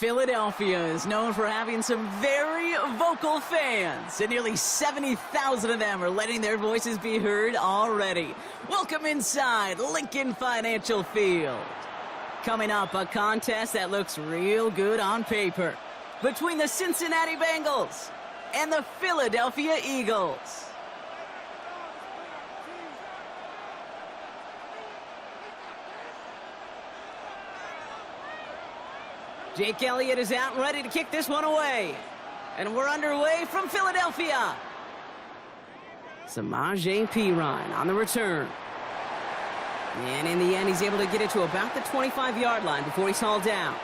Philadelphia is known for having some very vocal fans, and nearly 70,000 of them are letting their voices be heard already. Welcome inside Lincoln Financial Field. Coming up, a contest that looks real good on paper between the Cincinnati Bengals and the Philadelphia Eagles. Jake Elliott is out and ready to kick this one away. And we're underway from Philadelphia. Samaje Perine on the return. And in the end, he's able to get it to about the 25-yard line before he's hauled down.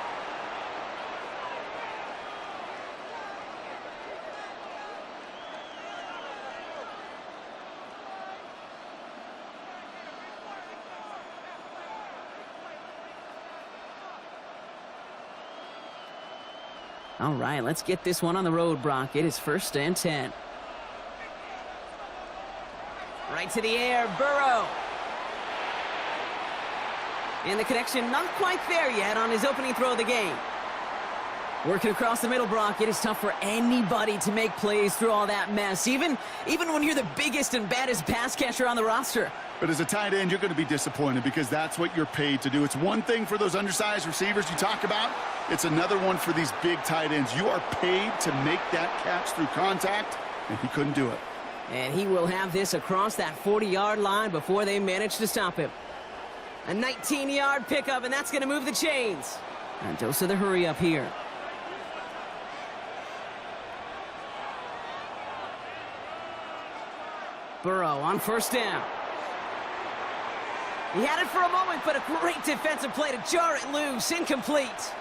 All right, let's get this one on the road, Brock. It is 1st and 10. Right to the air, Burrow. And the connection not quite there yet on his opening throw of the game. Working across the middle, Brock. It is tough for anybody to make plays through all that mess, even when you're the biggest and baddest pass catcher on the roster. But as a tight end, you're going to be disappointed because that's what you're paid to do. It's one thing for those undersized receivers you talk about. It's another one for these big tight ends. You are paid to make that catch through contact, and he couldn't do it. And he will have this across that 40-yard line before they manage to stop him. A 19-yard pickup, and that's going to move the chains. A dose of the hurry up here. Burrow on 1st down. He had it for a moment, but a great defensive play to jar it loose. Incomplete.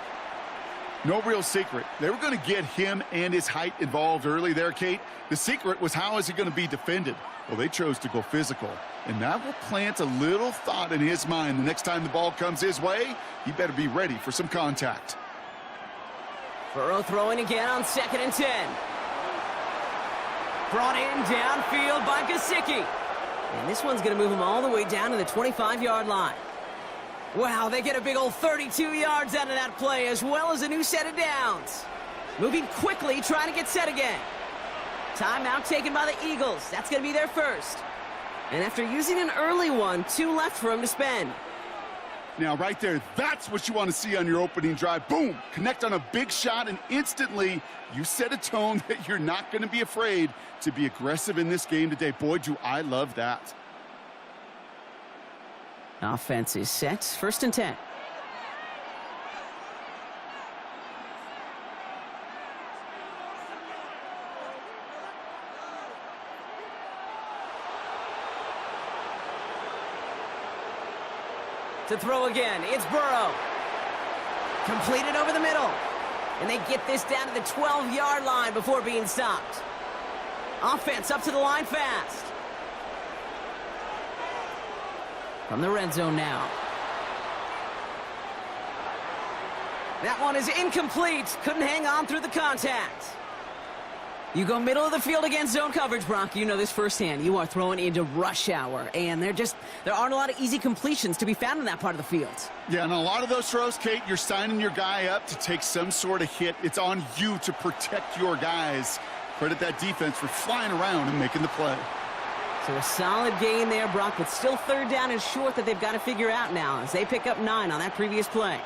No real secret. They were going to get him and his height involved early there, Kate. The secret was how is he going to be defended? Well, they chose to go physical, and that will plant a little thought in his mind. The next time the ball comes his way, he better be ready for some contact. Burrow throwing again on 2nd and 10. Brought in downfield by Gesicki. And this one's going to move him all the way down to the 25-yard line. Wow, they get a big old 32 yards out of that play, as well as a new set of downs. Moving quickly, trying to get set again. Timeout taken by the Eagles. That's going to be their first. And after using an early one, 2 left for him to spend. Now, right there, that's what you want to see on your opening drive. Boom! Connect on a big shot, and instantly you set a tone that you're not going to be afraid to be aggressive in this game today. Boy, do I love that. Offense is set. 1st and 10. To throw again, it's Burrow. Completed over the middle. And they get this down to the 12-yard line before being stopped. Offense up to the line fast. From the red zone now. That one is incomplete. Couldn't hang on through the contact. You go middle of the field against zone coverage, Brock. You know this firsthand. You are throwing into rush hour, and there aren't a lot of easy completions to be found in that part of the field. Yeah, and a lot of those throws, Kate, you're signing your guy up to take some sort of hit. It's on you to protect your guys. Credit that defense for flying around and making the play. So a solid gain there, Brock, but still 3rd down and short that they've got to figure out now as they pick up 9 on that previous play.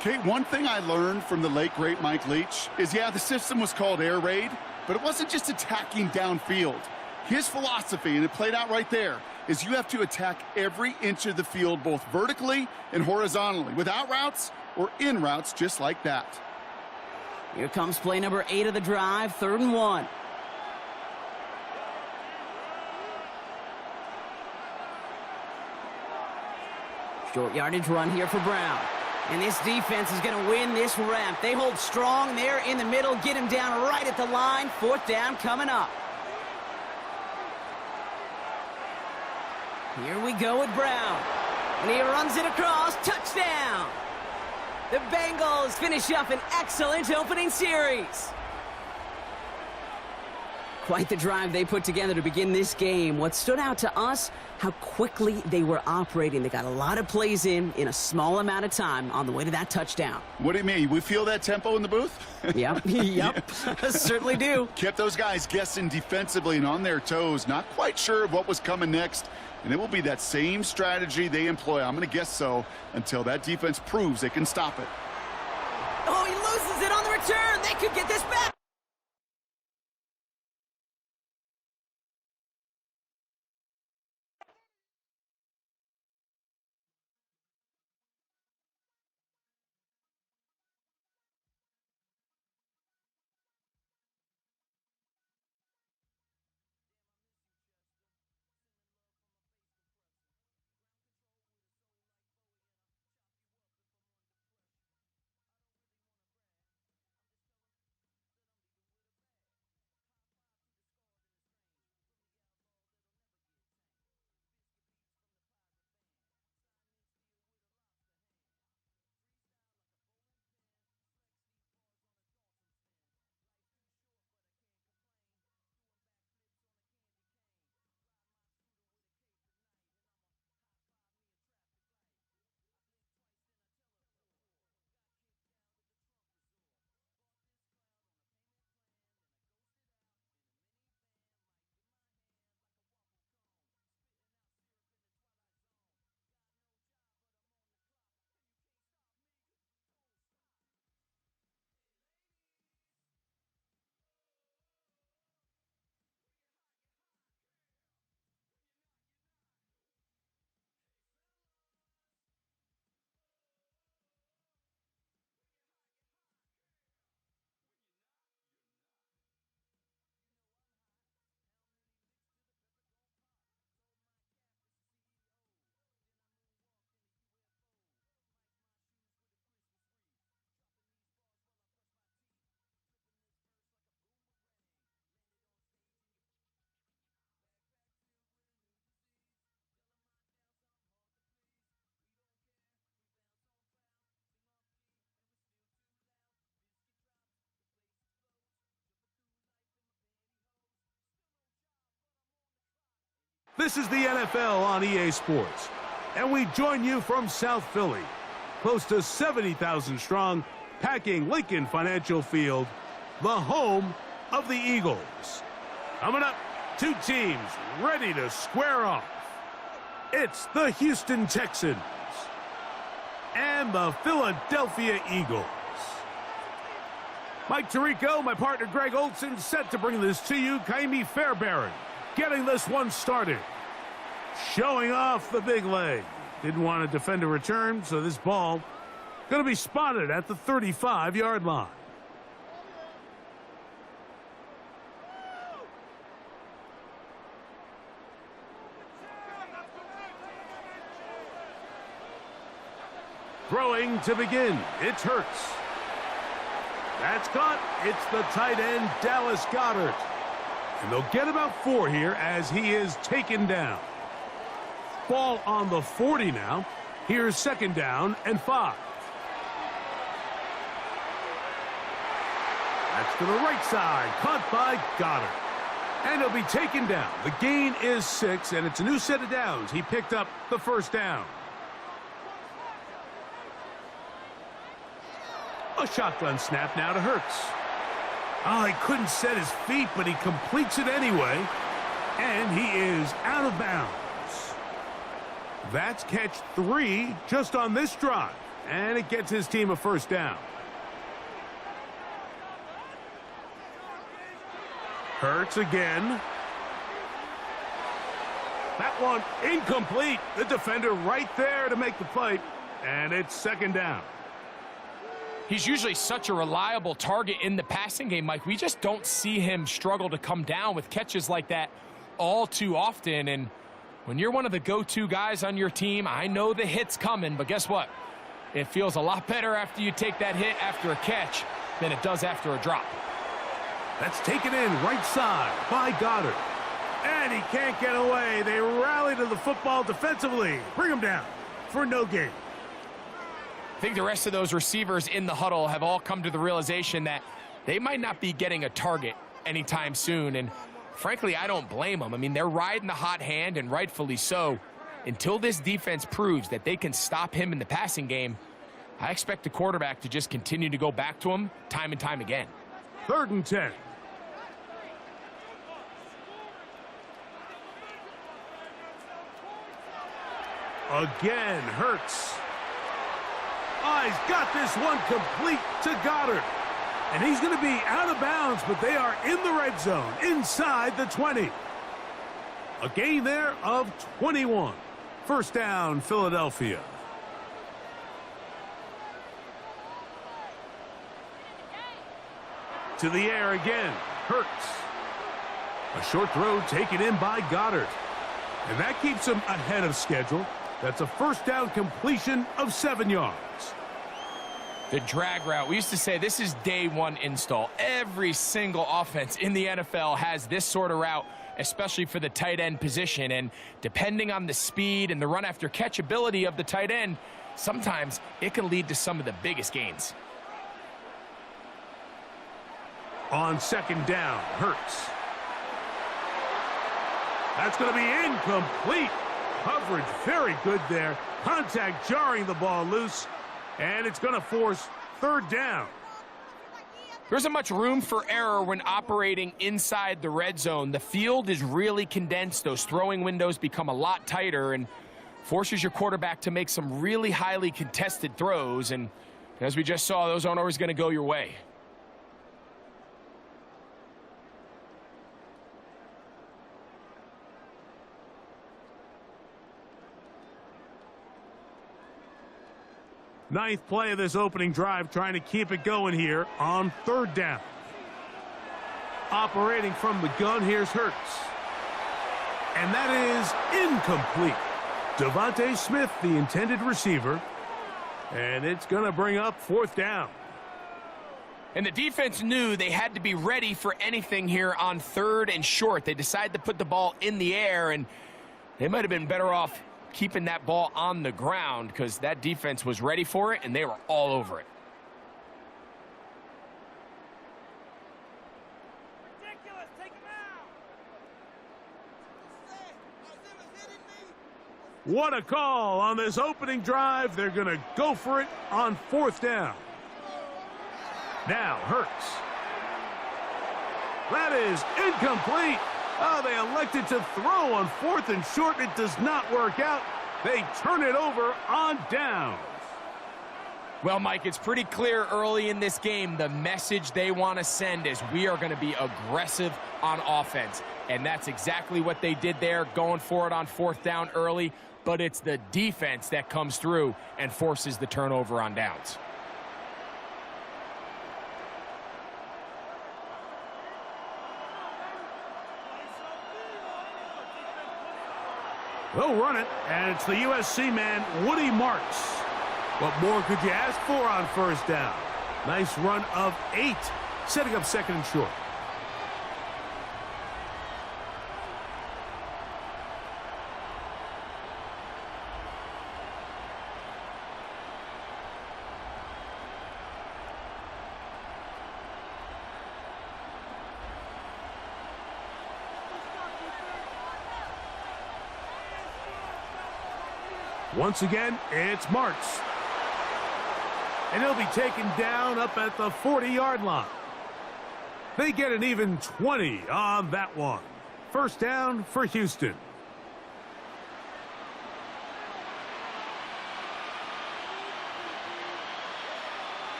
Kate, one thing I learned from the late, great Mike Leach is, yeah, the system was called air raid, but it wasn't just attacking downfield. His philosophy, and it played out right there, is you have to attack every inch of the field, both vertically and horizontally, without routes or in routes just like that. Here comes play number 8 of the drive, 3rd and 1. Short yardage run here for Brown. And this defense is going to win this rep. They hold strong there in the middle, get him down right at the line. 4th down coming up. Here we go with Brown. And he runs it across. Touchdown! The Bengals finish up an excellent opening series. Quite the drive they put together to begin this game. What stood out to us, how quickly they were operating. They got a lot of plays in a small amount of time on the way to that touchdown. What do you mean? We feel that tempo in the booth? Yep, yep, certainly do. Kept those guys guessing defensively and on their toes, not quite sure of what was coming next. And it will be that same strategy they employ, I'm going to guess so, until that defense proves they can stop it. Oh, he loses it on the return. They could get this back. This is the NFL on EA Sports, and we join you from South Philly, close to 70,000 strong, packing Lincoln Financial Field, the home of the Eagles. Coming up, two teams ready to square off. It's the Houston Texans and the Philadelphia Eagles. Mike Tirico, my partner Greg Olson, set to bring this to you. Kaimi Fairbairn getting this one started. Showing off the big leg. Didn't want to defend a return, so this ball going to be spotted at the 35-yard line. Throwing to begin. It's Hurts. That's caught. It's the tight end, Dallas Goedert. And they'll get about 4 here as he is taken down. Ball on the 40 now. Here's second down and 5. That's to the right side. Caught by Goedert. And he'll be taken down. The gain is 6, and it's a new set of downs. He picked up the first down. A shotgun snap now to Hurts. Oh, he couldn't set his feet, but he completes it anyway. And he is out of bounds. That's catch 3 just on this drive. And it gets his team a first down. Hurts again. That one incomplete. The defender right there to make the play. And it's second down. He's usually such a reliable target in the passing game, Mike. We just don't see him struggle to come down with catches like that all too often. And when you're one of the go-to guys on your team, I know the hit's coming, but guess what? It feels a lot better after you take that hit after a catch than it does after a drop. That's taken in right side by Goedert. And he can't get away. They rally to the football defensively. Bring him down for no gain. I think the rest of those receivers in the huddle have all come to the realization that they might not be getting a target anytime soon. And frankly, I don't blame them. I mean, they're riding the hot hand, and rightfully so. Until this defense proves that they can stop him in the passing game, I expect the quarterback to just continue to go back to him time and time again. 3rd and 10. Again, Hurts. Oh, he's got this one complete to Goddard. And he's going to be out of bounds, but they are in the red zone, inside the 20. A gain there of 21. 1st down, Philadelphia. To the air again, Hurts. A short throw taken in by Goddard. And that keeps him ahead of schedule. That's a 1st down completion of 7 yards. The drag route, we used to say this is day one install. Every single offense in the NFL has this sort of route, especially for the tight end position. And depending on the speed and the run after catch ability of the tight end, sometimes it can lead to some of the biggest gains. On 2nd down, Hurts. That's going to be incomplete. Coverage very good there. Contact jarring the ball loose. And it's going to force 3rd down. There isn't much room for error when operating inside the red zone. The field is really condensed. Those throwing windows become a lot tighter and forces your quarterback to make some really highly contested throws. And as we just saw, those aren't always going to go your way. Ninth play of this opening drive, trying to keep it going here on 3rd down. Operating from the gun, here's Hurts. And that is incomplete. Devontae Smith, the intended receiver. And it's going to bring up 4th down. And the defense knew they had to be ready for anything here on 3rd and short. They decided to put the ball in the air, and they might have been better off keeping that ball on the ground because that defense was ready for it, and they were all over it. What a call on this opening drive. They're going to go for it on 4th down. Now Hurts. That is incomplete. Oh, they elected to throw on 4th and short. It does not work out. They turn it over on downs. Well, Mike, it's pretty clear early in this game the message they want to send is we are going to be aggressive on offense. And that's exactly what they did there, going for it on 4th down early. But it's the defense that comes through and forces the turnover on downs. They'll run it, and it's the USC man, Woody Marks. What more could you ask for on 1st down? Nice run of 8, setting up 2nd and short. Once again, it's Marks. And he'll be taken down up at the 40-yard line. They get an even 20 on that one. 1st down for Houston.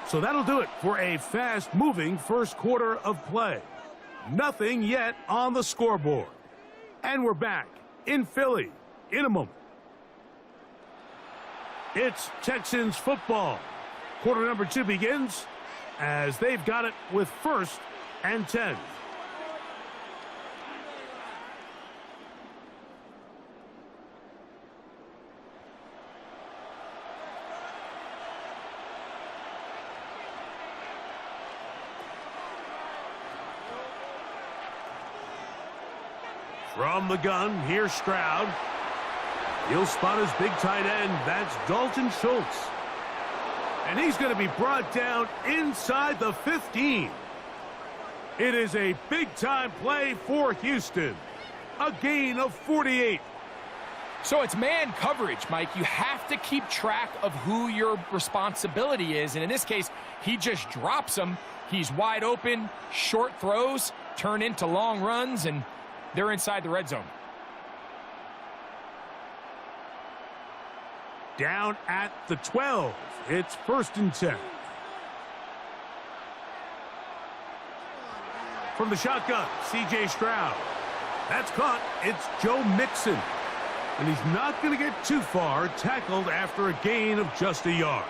So that'll do it for a fast-moving 1st quarter of play. Nothing yet on the scoreboard. And we're back in Philly in a moment. It's Texans football. Quarter number 2 begins as they've got it with 1st and 10. From the gun, here's Stroud. He'll spot his big tight end. That's Dalton Schultz. And he's going to be brought down inside the 15. It is a big-time play for Houston. A gain of 48. So it's man coverage, Mike. You have to keep track of who your responsibility is. And in this case, he just drops him. He's wide open. Short throws turn into long runs, and they're inside the red zone. Down at the 12. It's 1st and 10. From the shotgun, C.J. Stroud. That's caught. It's Joe Mixon. And he's not going to get too far, tackled after a gain of just a yard.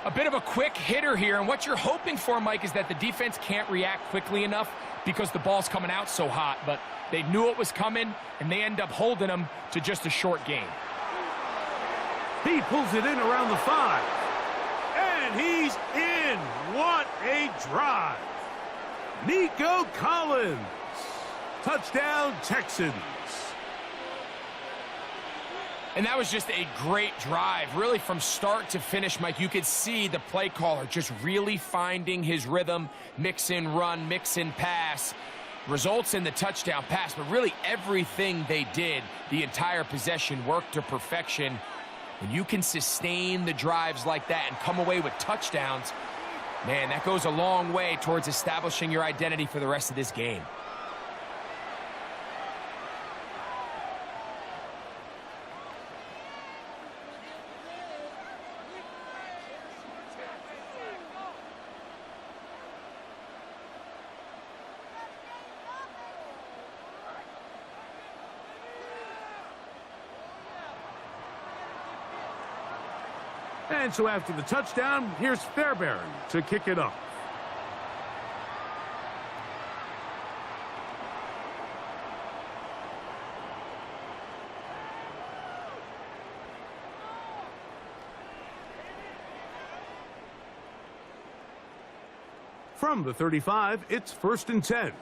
A bit of a quick hitter here, and what you're hoping for, Mike, is that the defense can't react quickly enough because the ball's coming out so hot. But they knew it was coming, and they end up holding him to just a short gain. He pulls it in around the 5. And he's in. What a drive. Nico Collins. Touchdown, Texans. And that was just a great drive, really from start to finish, Mike. You could see the play caller just really finding his rhythm, mix in run, mix in pass. Results in the touchdown pass, but really everything they did, the entire possession, worked to perfection. When you can sustain the drives like that and come away with touchdowns, man, that goes a long way towards establishing your identity for the rest of this game. And so after the touchdown, here's Fairbairn to kick it off. From the 35, it's 1st and 10.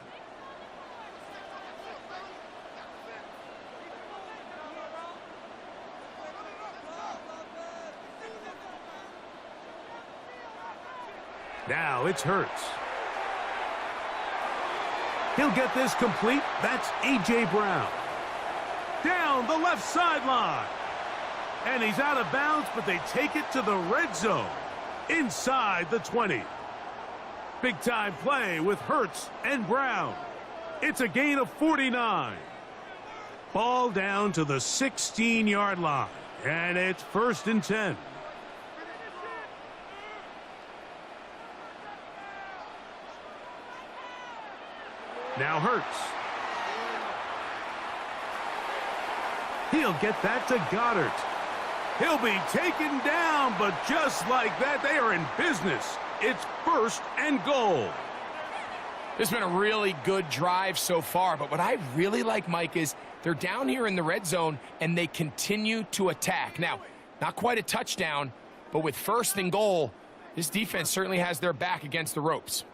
Now it's Hurts. He'll get this complete. That's A.J. Brown. Down the left sideline. And he's out of bounds, but they take it to the red zone. Inside the 20. Big-time play with Hurts and Brown. It's a gain of 49. Ball down to the 16-yard line. And it's 1st and 10. Now Hurts. He'll get that to Goddard. He'll be taken down, but just like that, they are in business. It's 1st and goal. This has been a really good drive so far, but what I really like, Mike, is they're down here in the red zone, and they continue to attack. Now, not quite a touchdown, but with 1st and goal, this defense certainly has their back against the ropes.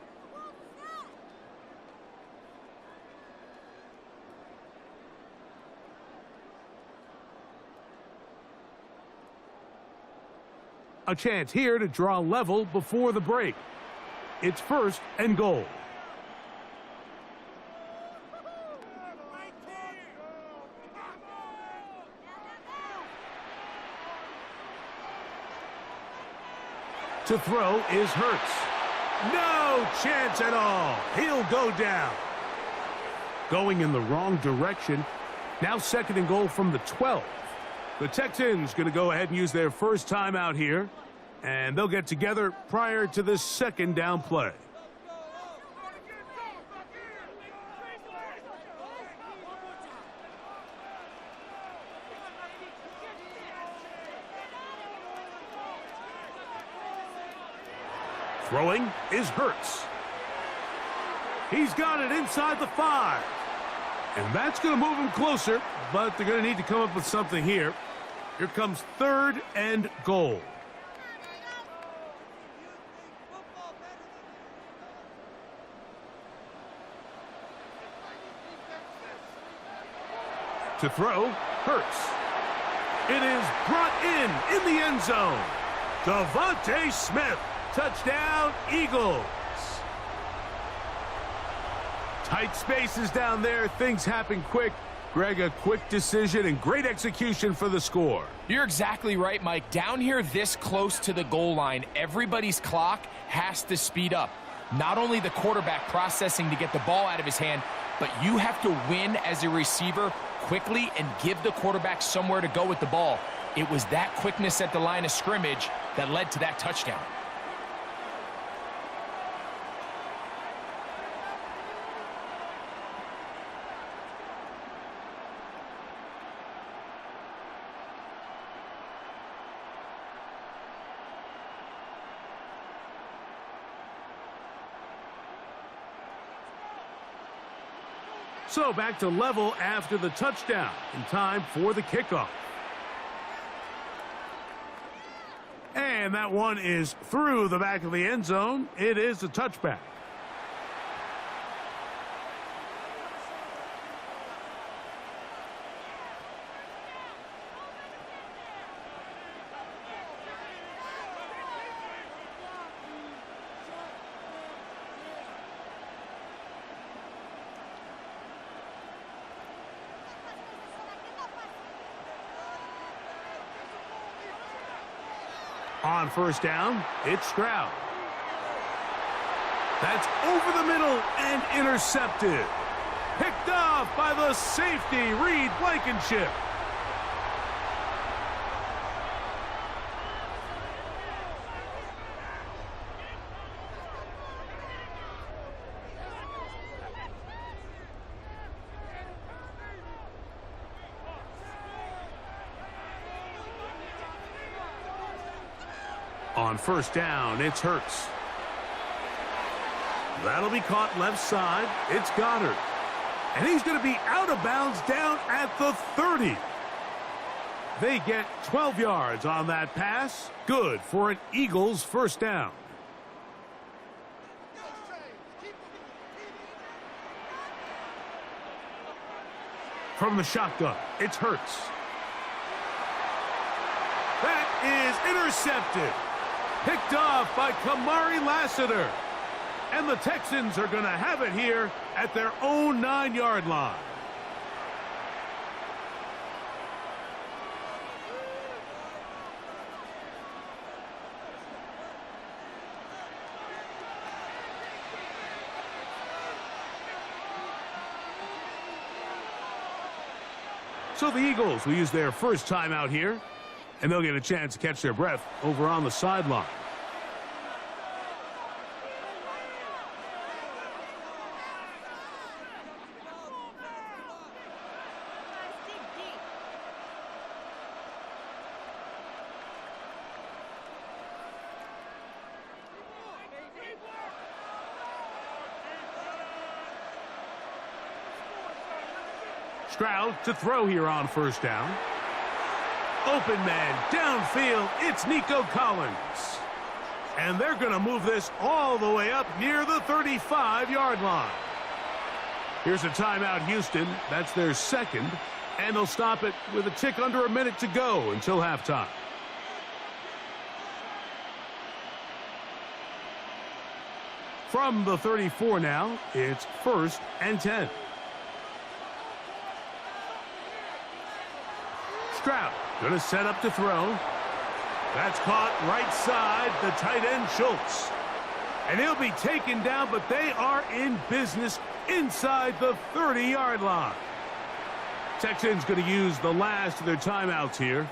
A chance here to draw level before the break. It's 1st and goal. To throw is Hurts. No chance at all. He'll go down. Going in the wrong direction. Now 2nd and goal from the 12. The Texans going to go ahead and use their first timeout here, and they'll get together prior to this 2nd down play. Throwing is Hurts. He's got it inside the 5. And that's going to move him closer, but they're going to need to come up with something here. Here comes 3rd and goal. To throw, Hurts. It is brought in the end zone. Devontae Smith, touchdown, Eagles. Tight spaces down there, things happen quick. Greg, a quick decision and great execution for the score. You're exactly right, Mike. Down here this close to the goal line, everybody's clock has to speed up. Not only the quarterback processing to get the ball out of his hand, but you have to win as a receiver quickly and give the quarterback somewhere to go with the ball. It was that quickness at the line of scrimmage that led to that touchdown. So back to level after the touchdown in time for the kickoff. And that one is through the back of the end zone. It is a touchback. On first down, it's Stroud. That's over the middle and intercepted. Picked off by the safety, Reed Blankenship. On first down, it's Hurts. That'll be caught left side. It's Goddard. And he's going to be out of bounds down at the 30. They get 12 yards on that pass. Good for an Eagles first down. From the shotgun, it's Hurts. That is intercepted. Picked off by Kamari Lassiter. And the Texans are going to have it here at their own 9-yard line. So the Eagles will use their first time out here, and they'll get a chance to catch their breath over on the sideline. Stroud to throw here on first down. Open man downfield. It's Nico Collins. And they're going to move this all the way up near the 35-yard line. Here's a timeout, Houston. That's their second. And they'll stop it with a tick under a minute to go until halftime. From the 34 now, it's 1st and 10. Stroud going to set up to throw. That's caught right side, the tight end Schultz. And he'll be taken down, but they are in business inside the 30-yard line. Texans going to use the last of their timeouts here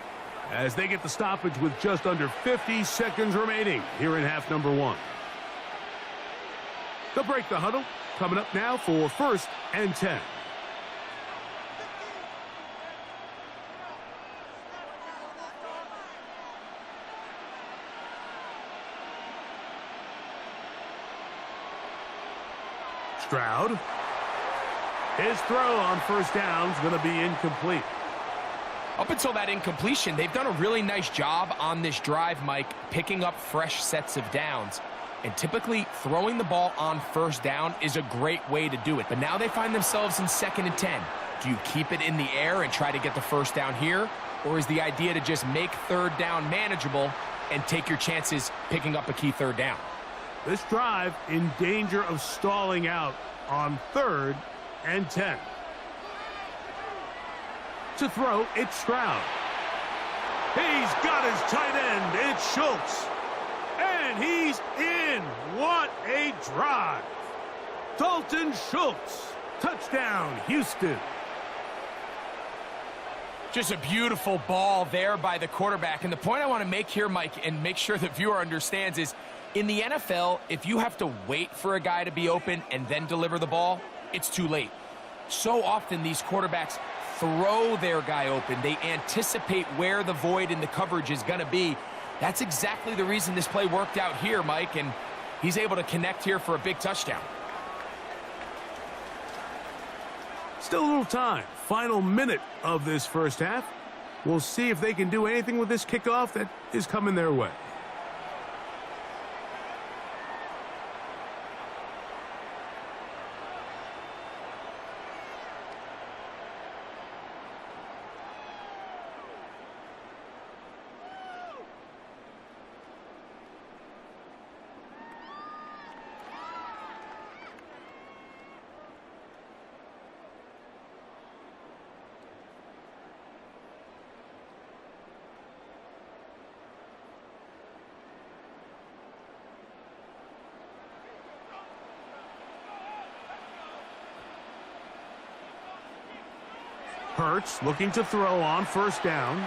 as they get the stoppage with just under 50 seconds remaining here in half number 1. They'll break the huddle. Coming up now for 1st and 10. Stroud. His throw on first down is going to be incomplete. Up until that incompletion, they've done a really nice job on this drive, Mike, picking up fresh sets of downs. And typically, throwing the ball on first down is a great way to do it. But now they find themselves in 2nd and 10. Do you keep it in the air and try to get the first down here? Or is the idea to just make third down manageable and take your chances picking up a key third down? This drive in danger of stalling out on 3rd and 10. To throw, it's Stroud. He's got his tight end. It's Schultz. And he's in. What a drive. Dalton Schultz. Touchdown, Houston. Just a beautiful ball there by the quarterback. And the point I want to make here, Mike, and make sure the viewer understands is, in the NFL, if you have to wait for a guy to be open and then deliver the ball, it's too late. So often these quarterbacks throw their guy open. They anticipate where the void in the coverage is going to be. That's exactly the reason this play worked out here, Mike, and he's able to connect here for a big touchdown. Still a little time. Final minute of this first half. We'll see if they can do anything with this kickoff that is coming their way. Hurts looking to throw on first down.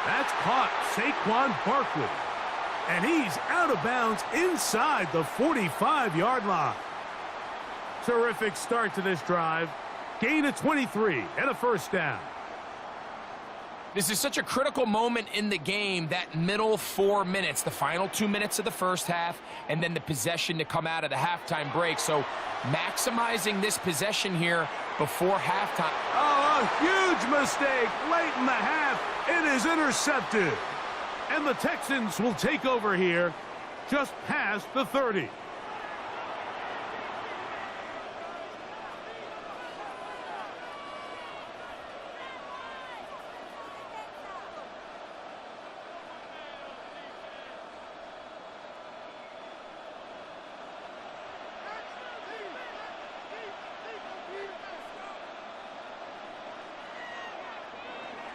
That's caught. Saquon Barkley. And he's out of bounds inside the 45-yard line. Terrific start to this drive. Gain of 23 and a first down. This is such a critical moment in the game, that middle 4 minutes, the final 2 minutes of the first half, and then the possession to come out of the halftime break. So maximizing this possession here before halftime. Oh, a huge mistake late in the half. It is intercepted. And the Texans will take over here just past the 30.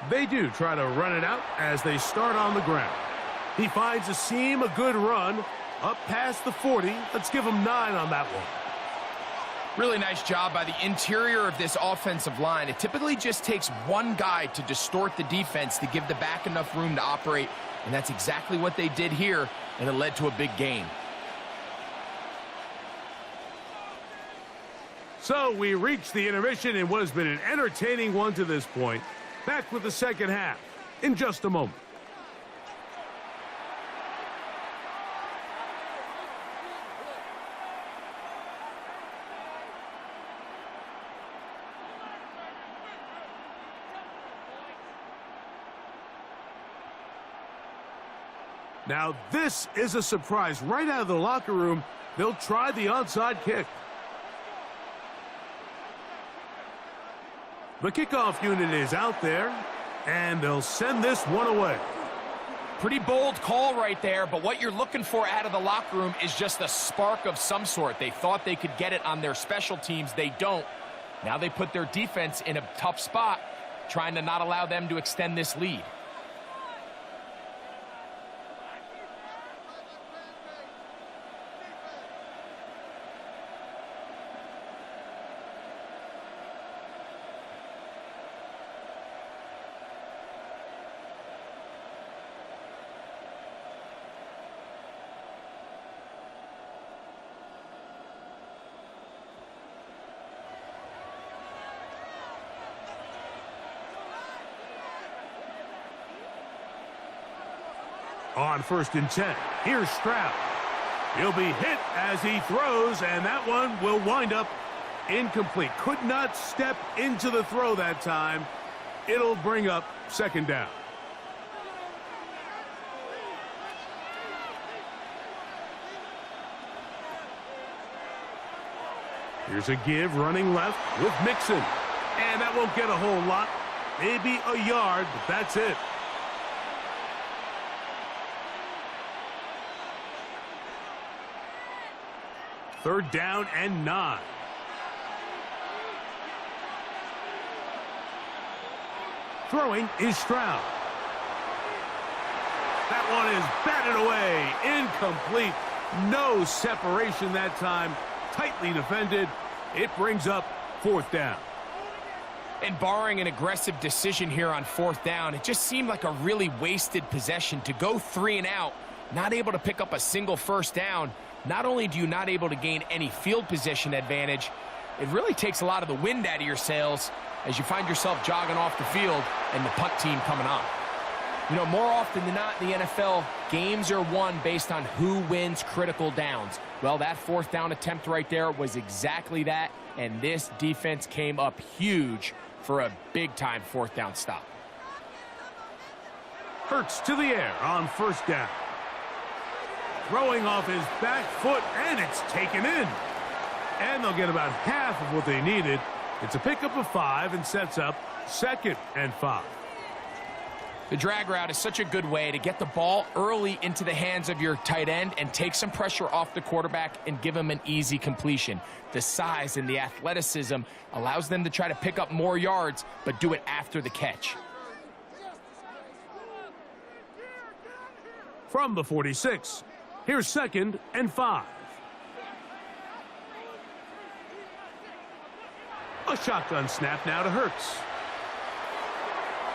They do try to run it out as they start on the ground. He finds a seam, a good run, up past the 40. Let's give him 9 on that one. Really nice job by the interior of this offensive line. It typically just takes one guy to distort the defense to give the back enough room to operate, and that's exactly what they did here, and it led to a big gain. So we reach the intermission in what has been an entertaining one to this point. Back with the second half in just a moment. Now this is a surprise. Right out of the locker room, they'll try the onside kick. The kickoff unit is out there, and they'll send this one away. Pretty bold call right there, but what you're looking for out of the locker room is just a spark of some sort. They thought they could get it on their special teams. They don't. Now they put their defense in a tough spot, trying to not allow them to extend this lead. On 1st and 10, here's Stroud. He'll be hit as he throws, and that one will wind up incomplete. Could not step into the throw that time. It'll bring up second down. Here's a give running left with Mixon. And that won't get a whole lot. Maybe a yard, but that's it. Third down and 9. Throwing is Stroud. That one is batted away. Incomplete. No separation that time. Tightly defended. It brings up 4th down. And barring an aggressive decision here on 4th down, it just seemed like a really wasted possession to go 3 and out, not able to pick up a single 1st down. Not only do you not able to gain any field position advantage, it really takes a lot of the wind out of your sails as you find yourself jogging off the field and the punt team coming on. You know, more often than not in the NFL, games are won based on who wins critical downs. Well, that 4th down attempt right there was exactly that, and this defense came up huge for a big-time 4th down stop. Hurts to the air on 1st down. Throwing off his back foot, and it's taken in. And they'll get about half of what they needed. It's a pickup of 5 and sets up 2nd and 5. The drag route is such a good way to get the ball early into the hands of your tight end and take some pressure off the quarterback and give him an easy completion. The size and the athleticism allows them to try to pick up more yards, but do it after the catch. From the 46, here's 2nd and 5. A shotgun snap now to Hurts.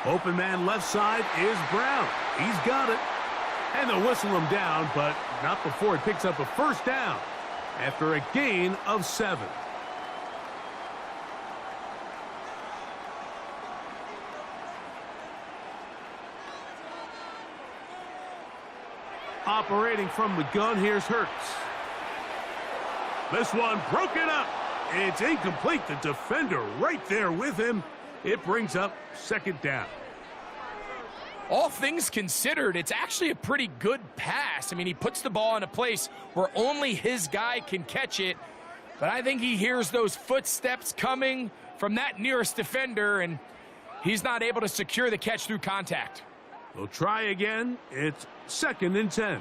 Open man left side is Brown. He's got it. And they'll whistle him down, but not before he picks up a 1st down after a gain of 7. Operating from the gun, here's Hurts. This one broken up. It's incomplete. The defender right there with him. It brings up 2nd down. All things considered, it's actually a pretty good pass. I mean, he puts the ball in a place where only his guy can catch it. But I think he hears those footsteps coming from that nearest defender, and he's not able to secure the catch through contact. They'll try again. It's 2nd and 10.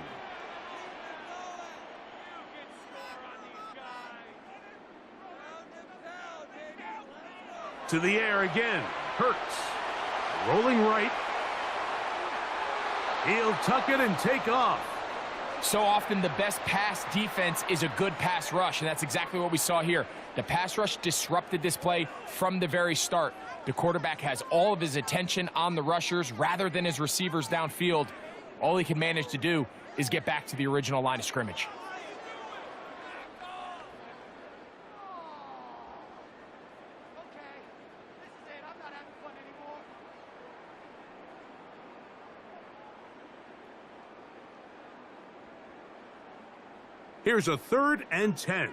To the air again. Hurts. Rolling right. He'll tuck it and take off. So often the best pass defense is a good pass rush, and that's exactly what we saw here. The pass rush disrupted this play from the very start. The quarterback has all of his attention on the rushers rather than his receivers downfield. All he can manage to do is get back to the original line of scrimmage. Here's a 3rd and 10.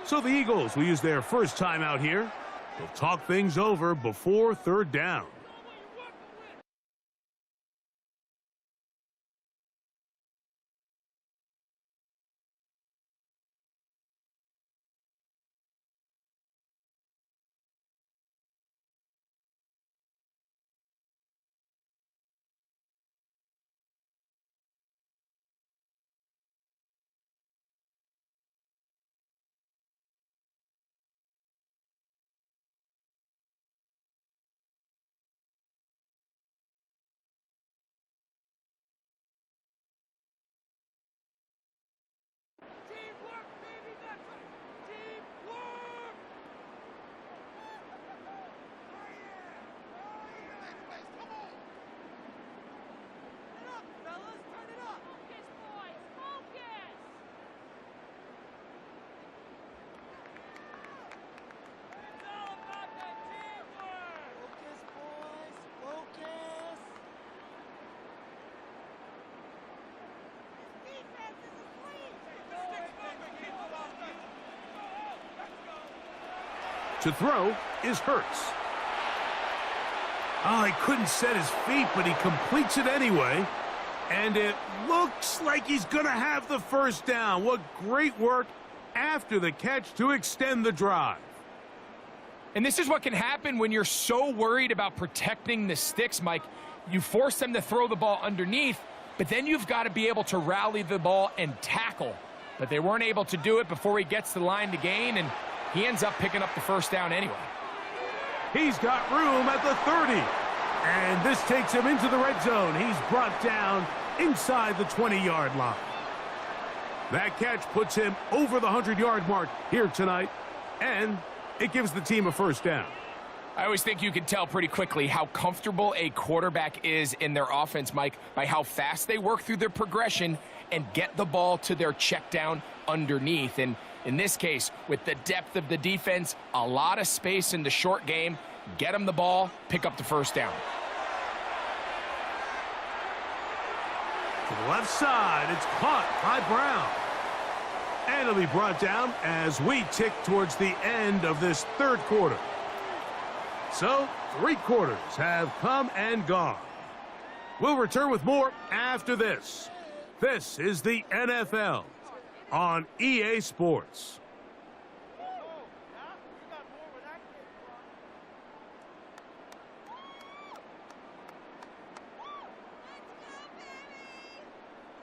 So the Eagles will use their first time out here. They'll talk things over before 3rd down. To throw is Hurts. Oh, he couldn't set his feet, but he completes it anyway. And it looks like he's going to have the first down. What great work after the catch to extend the drive. And this is what can happen when you're so worried about protecting the sticks, Mike. You force them to throw the ball underneath, but then you've got to be able to rally the ball and tackle. But they weren't able to do it before he gets to the line to gain, and he ends up picking up the first down anyway. He's got room at the 30. And this takes him into the red zone. He's brought down inside the 20-yard line. That catch puts him over the 100-yard mark here tonight, and it gives the team a first down. I always think you can tell pretty quickly how comfortable a quarterback is in their offense, Mike, by how fast they work through their progression and get the ball to their check down underneath. And in this case, with the depth of the defense, a lot of space in the short game, get them the ball, pick up the first down. To the left side, it's caught by Brown. And it'll be brought down as we tick towards the end of this third quarter. So, 3 quarters have come and gone. We'll return with more after this. This is the NFL on EA Sports.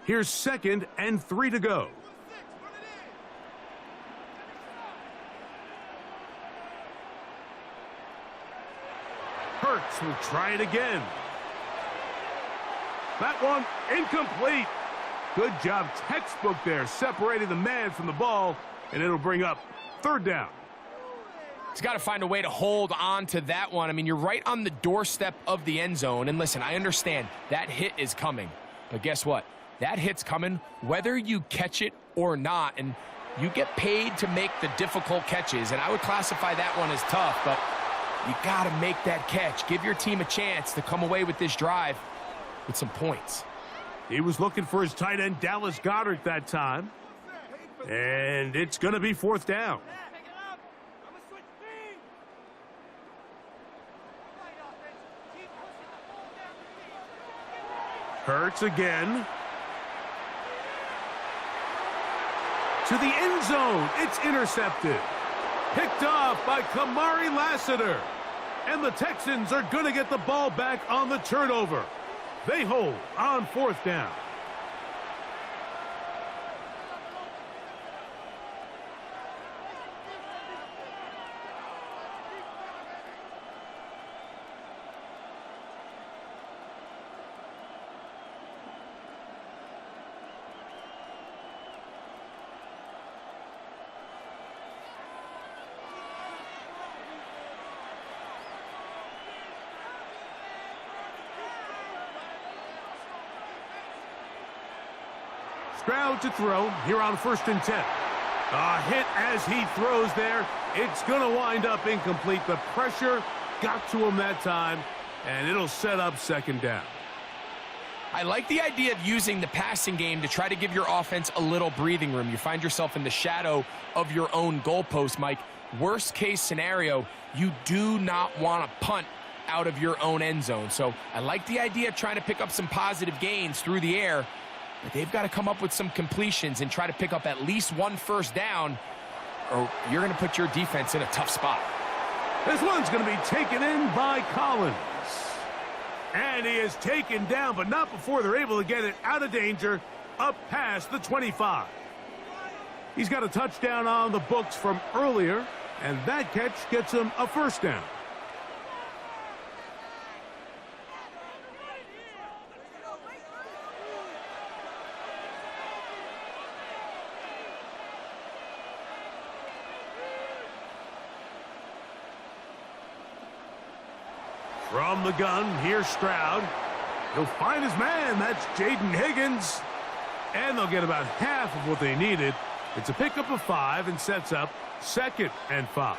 Here's 2nd and 3 to go. Hurts will try it again. That one incomplete. Good job, textbook there, separating the man from the ball, and it'll bring up 3rd down. He's got to find a way to hold on to that one. I mean, you're right on the doorstep of the end zone, and listen, I understand that hit is coming, but guess what? That hit's coming whether you catch it or not, and you get paid to make the difficult catches, and I would classify that one as tough, but you got to make that catch. Give your team a chance to come away with this drive with some points. He was looking for his tight end, Dallas Goedert, that time. And it's going to be 4th down. Hurts again. To the end zone. It's intercepted. Picked off by Kamari Lassiter. And the Texans are going to get the ball back on the turnover. They hold on 4th down. Stroud to throw here on 1st and 10. A hit as he throws there. It's going to wind up incomplete. The pressure got to him that time, and it'll set up 2nd down. I like the idea of using the passing game to try to give your offense a little breathing room. You find yourself in the shadow of your own goalpost, Mike. Worst case scenario, you do not want to punt out of your own end zone. So I like the idea of trying to pick up some positive gains through the air. But they've got to come up with some completions and try to pick up at least 1 first down, or you're going to put your defense in a tough spot. This one's going to be taken in by Collins. And he is taken down, but not before they're able to get it out of danger up past the 25. He's got a touchdown on the books from earlier, and that catch gets him a first down. From the gun, here's Stroud. He'll find his man. That's Jaden Higgins. And they'll get about half of what they needed. It's a pickup of 5 and sets up 2nd and 5.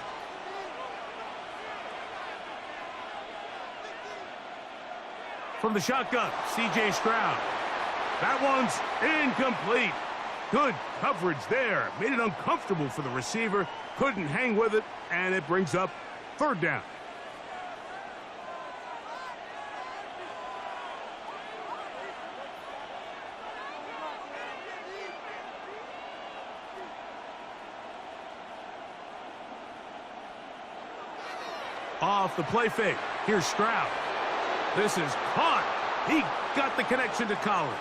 From the shotgun, C.J. Stroud. That one's incomplete. Good coverage there. Made it uncomfortable for the receiver. Couldn't hang with it, and it brings up 3rd down. Off the play fake. Here's Stroud. This is caught. He got the connection to Collins.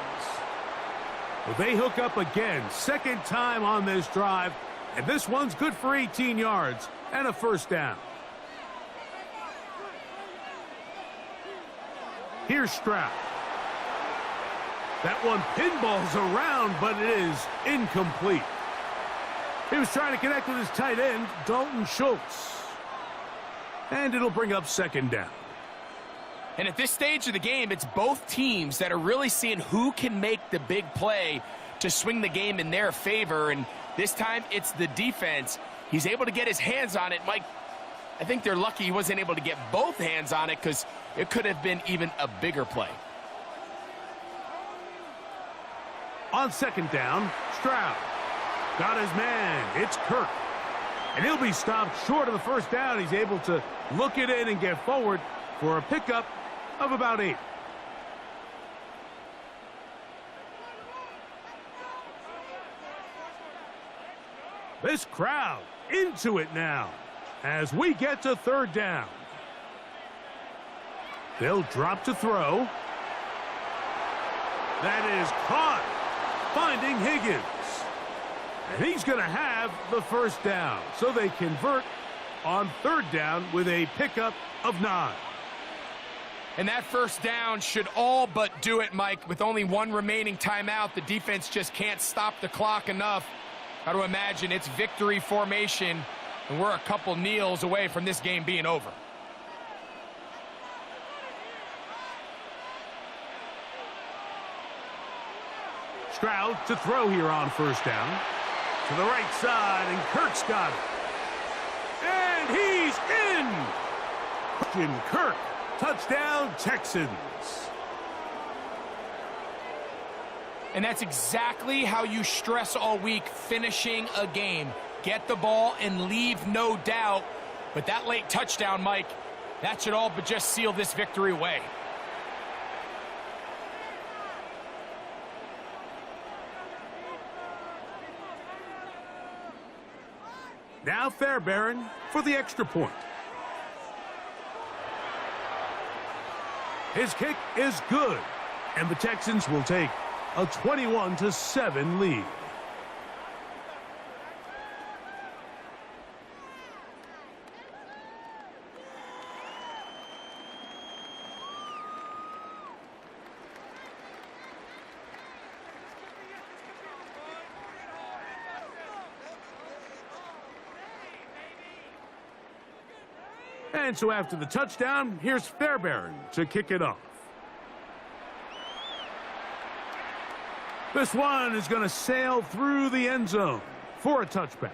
Well, they hook up again. Second time on this drive. And this one's good for 18 yards and a first down. Here's Stroud. That one pinballs around, but it is incomplete. He was trying to connect with his tight end, Dalton Schultz. And it'll bring up second down. And at this stage of the game, it's both teams that are really seeing who can make the big play to swing the game in their favor. And this time, it's the defense. He's able to get his hands on it. Mike, I think they're lucky he wasn't able to get both hands on it because it could have been even a bigger play. On second down, Stroud got his man. It's Kirk. And he'll be stopped short of the first down. He's able to look it in and get forward for a pickup of about 8. This crowd into it now as we get to third down. They'll drop to throw. That is caught, finding Higgins. And he's going to have the first down. So they convert on third down with a pickup of 9. And that first down should all but do it, Mike. With only one remaining timeout, the defense just can't stop the clock enough. Got to imagine it's victory formation, and we're a couple kneels away from this game being over. Stroud to throw here on first down. To the right side, and Kirk's got it. And he's in! Christian Kirk, touchdown Texans. And that's exactly how you stress all week, finishing a game. Get the ball and leave no doubt. But that late touchdown, Mike, that should all but just seal this victory away. Now Fairbairn for the extra point. His kick is good, and the Texans will take a 21-7 lead. And so after the touchdown, here's Fairbairn to kick it off. This one is going to sail through the end zone for a touchback.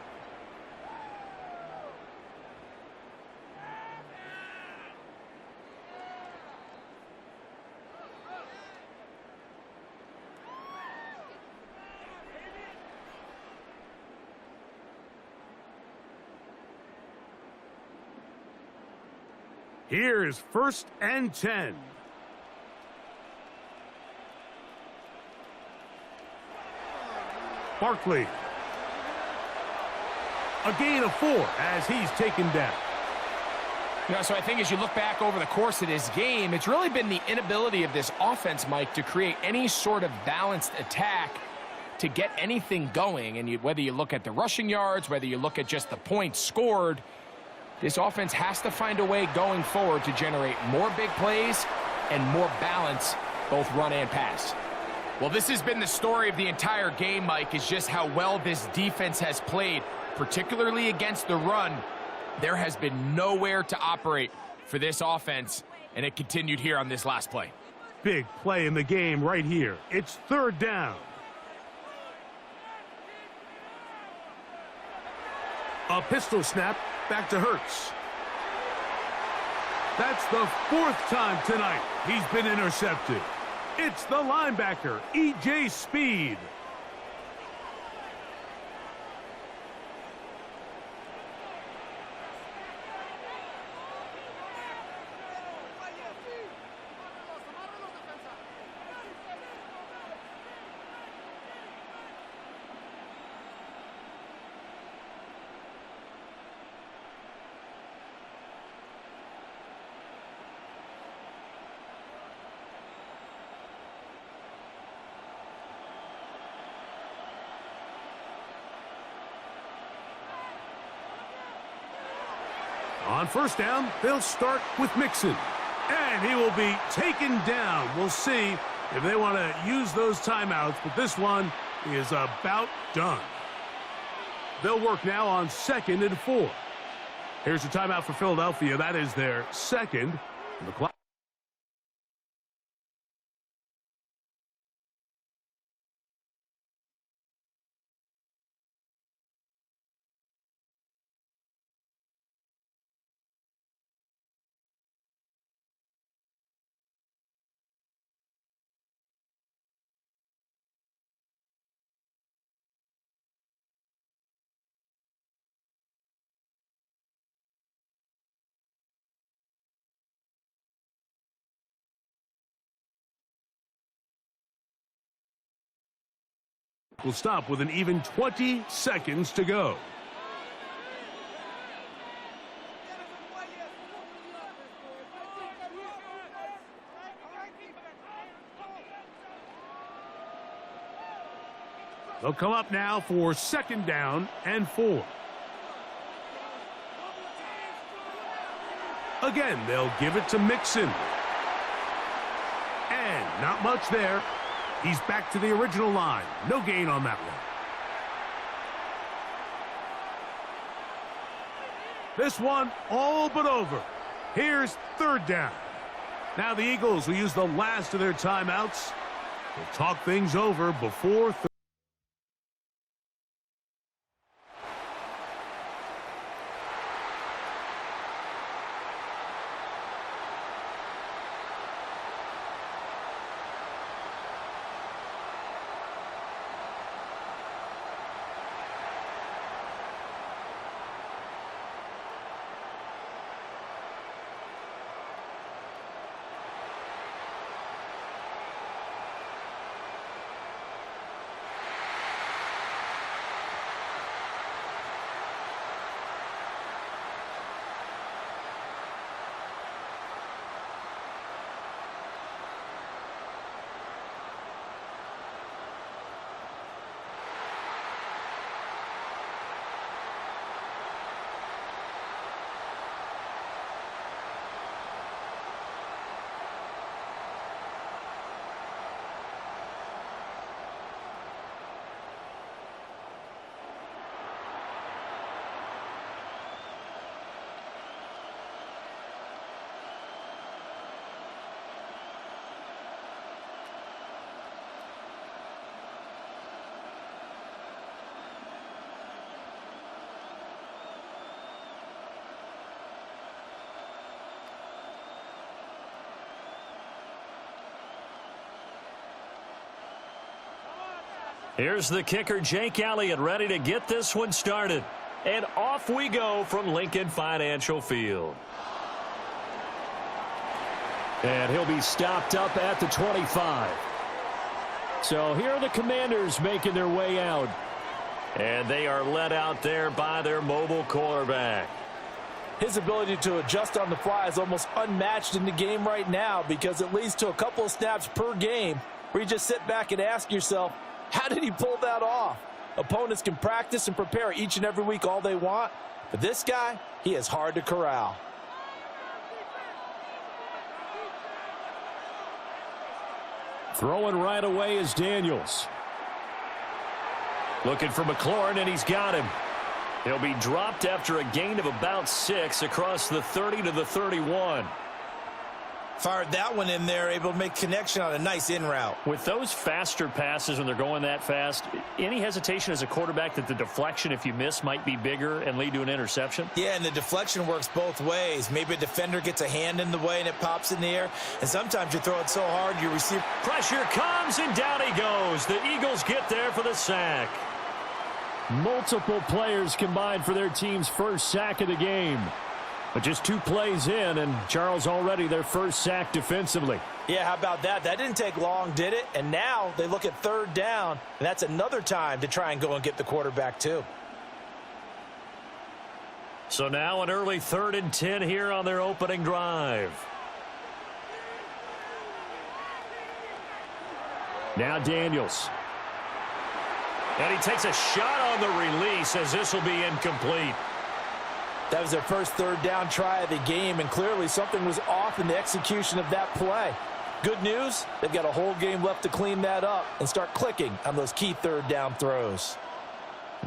Here is 1st and 10. Barkley. A gain of 4 as he's taken down. You know, so I think as you look back over the course of this game, it's really been the inability of this offense, Mike, to create any sort of balanced attack to get anything going. And whether you look at the rushing yards, whether you look at just the points scored, this offense has to find a way going forward to generate more big plays and more balance, both run and pass. Well, this has been the story of the entire game, Mike, is just how well this defense has played, particularly against the run. There has been nowhere to operate for this offense, and it continued here on this last play. Big play in the game right here. It's 3rd down. A pistol snap back to Hurts. That's the 4th time tonight he's been intercepted. It's the linebacker, E.J. Speed. On first down, they'll start with Mixon. And he will be taken down. We'll see if they want to use those timeouts, but this one is about done. They'll work now on 2nd and 4. Here's a timeout for Philadelphia. That is their second. And the clock. Will stop with an even 20 seconds to go. They'll come up now for 2nd down and 4. Again, they'll give it to Mixon. And not much there. He's back to the original line. No gain on that one. This one all but over. Here's 3rd down. Now the Eagles will use the last of their timeouts. They'll talk things over before Here's the kicker, Jake Elliott, ready to get this one started. And off we go from Lincoln Financial Field. And he'll be stopped up at the 25. So here are the Commanders making their way out. And they are led out there by their mobile quarterback. His ability to adjust on the fly is almost unmatched in the game right now, because it leads to a couple of snaps per game where you just sit back and ask yourself, how did he pull that off? Opponents can practice and prepare each and every week all they want, but this guy, he is hard to corral. Throwing right away is Daniels. Looking for McLaurin, and he's got him. He'll be dropped after a gain of about 6 across the 30 to the 31. Fired that one in there, able to make connection on a nice in route. With those faster passes when they're going that fast, any hesitation as a quarterback that the deflection, if you miss, might be bigger and lead to an interception? Yeah, and the deflection works both ways. Maybe a defender gets a hand in the way and it pops in the air, and sometimes you throw it so hard you receive. Pressure comes, and down he goes. The Eagles get there for the sack. Multiple players combined for their team's first sack of the game. But just 2 plays in, and Charles already their first sack defensively. Yeah, how about that? That didn't take long, did it? And now they look at 3rd down, and that's another time to try and go and get the quarterback too. So now an early 3rd and 10 here on their opening drive. Now Daniels. And he takes a shot on the release, as this will be incomplete. That was their first third down try of the game, and clearly something was off in the execution of that play. Good news, they've got a whole game left to clean that up and start clicking on those key third down throws.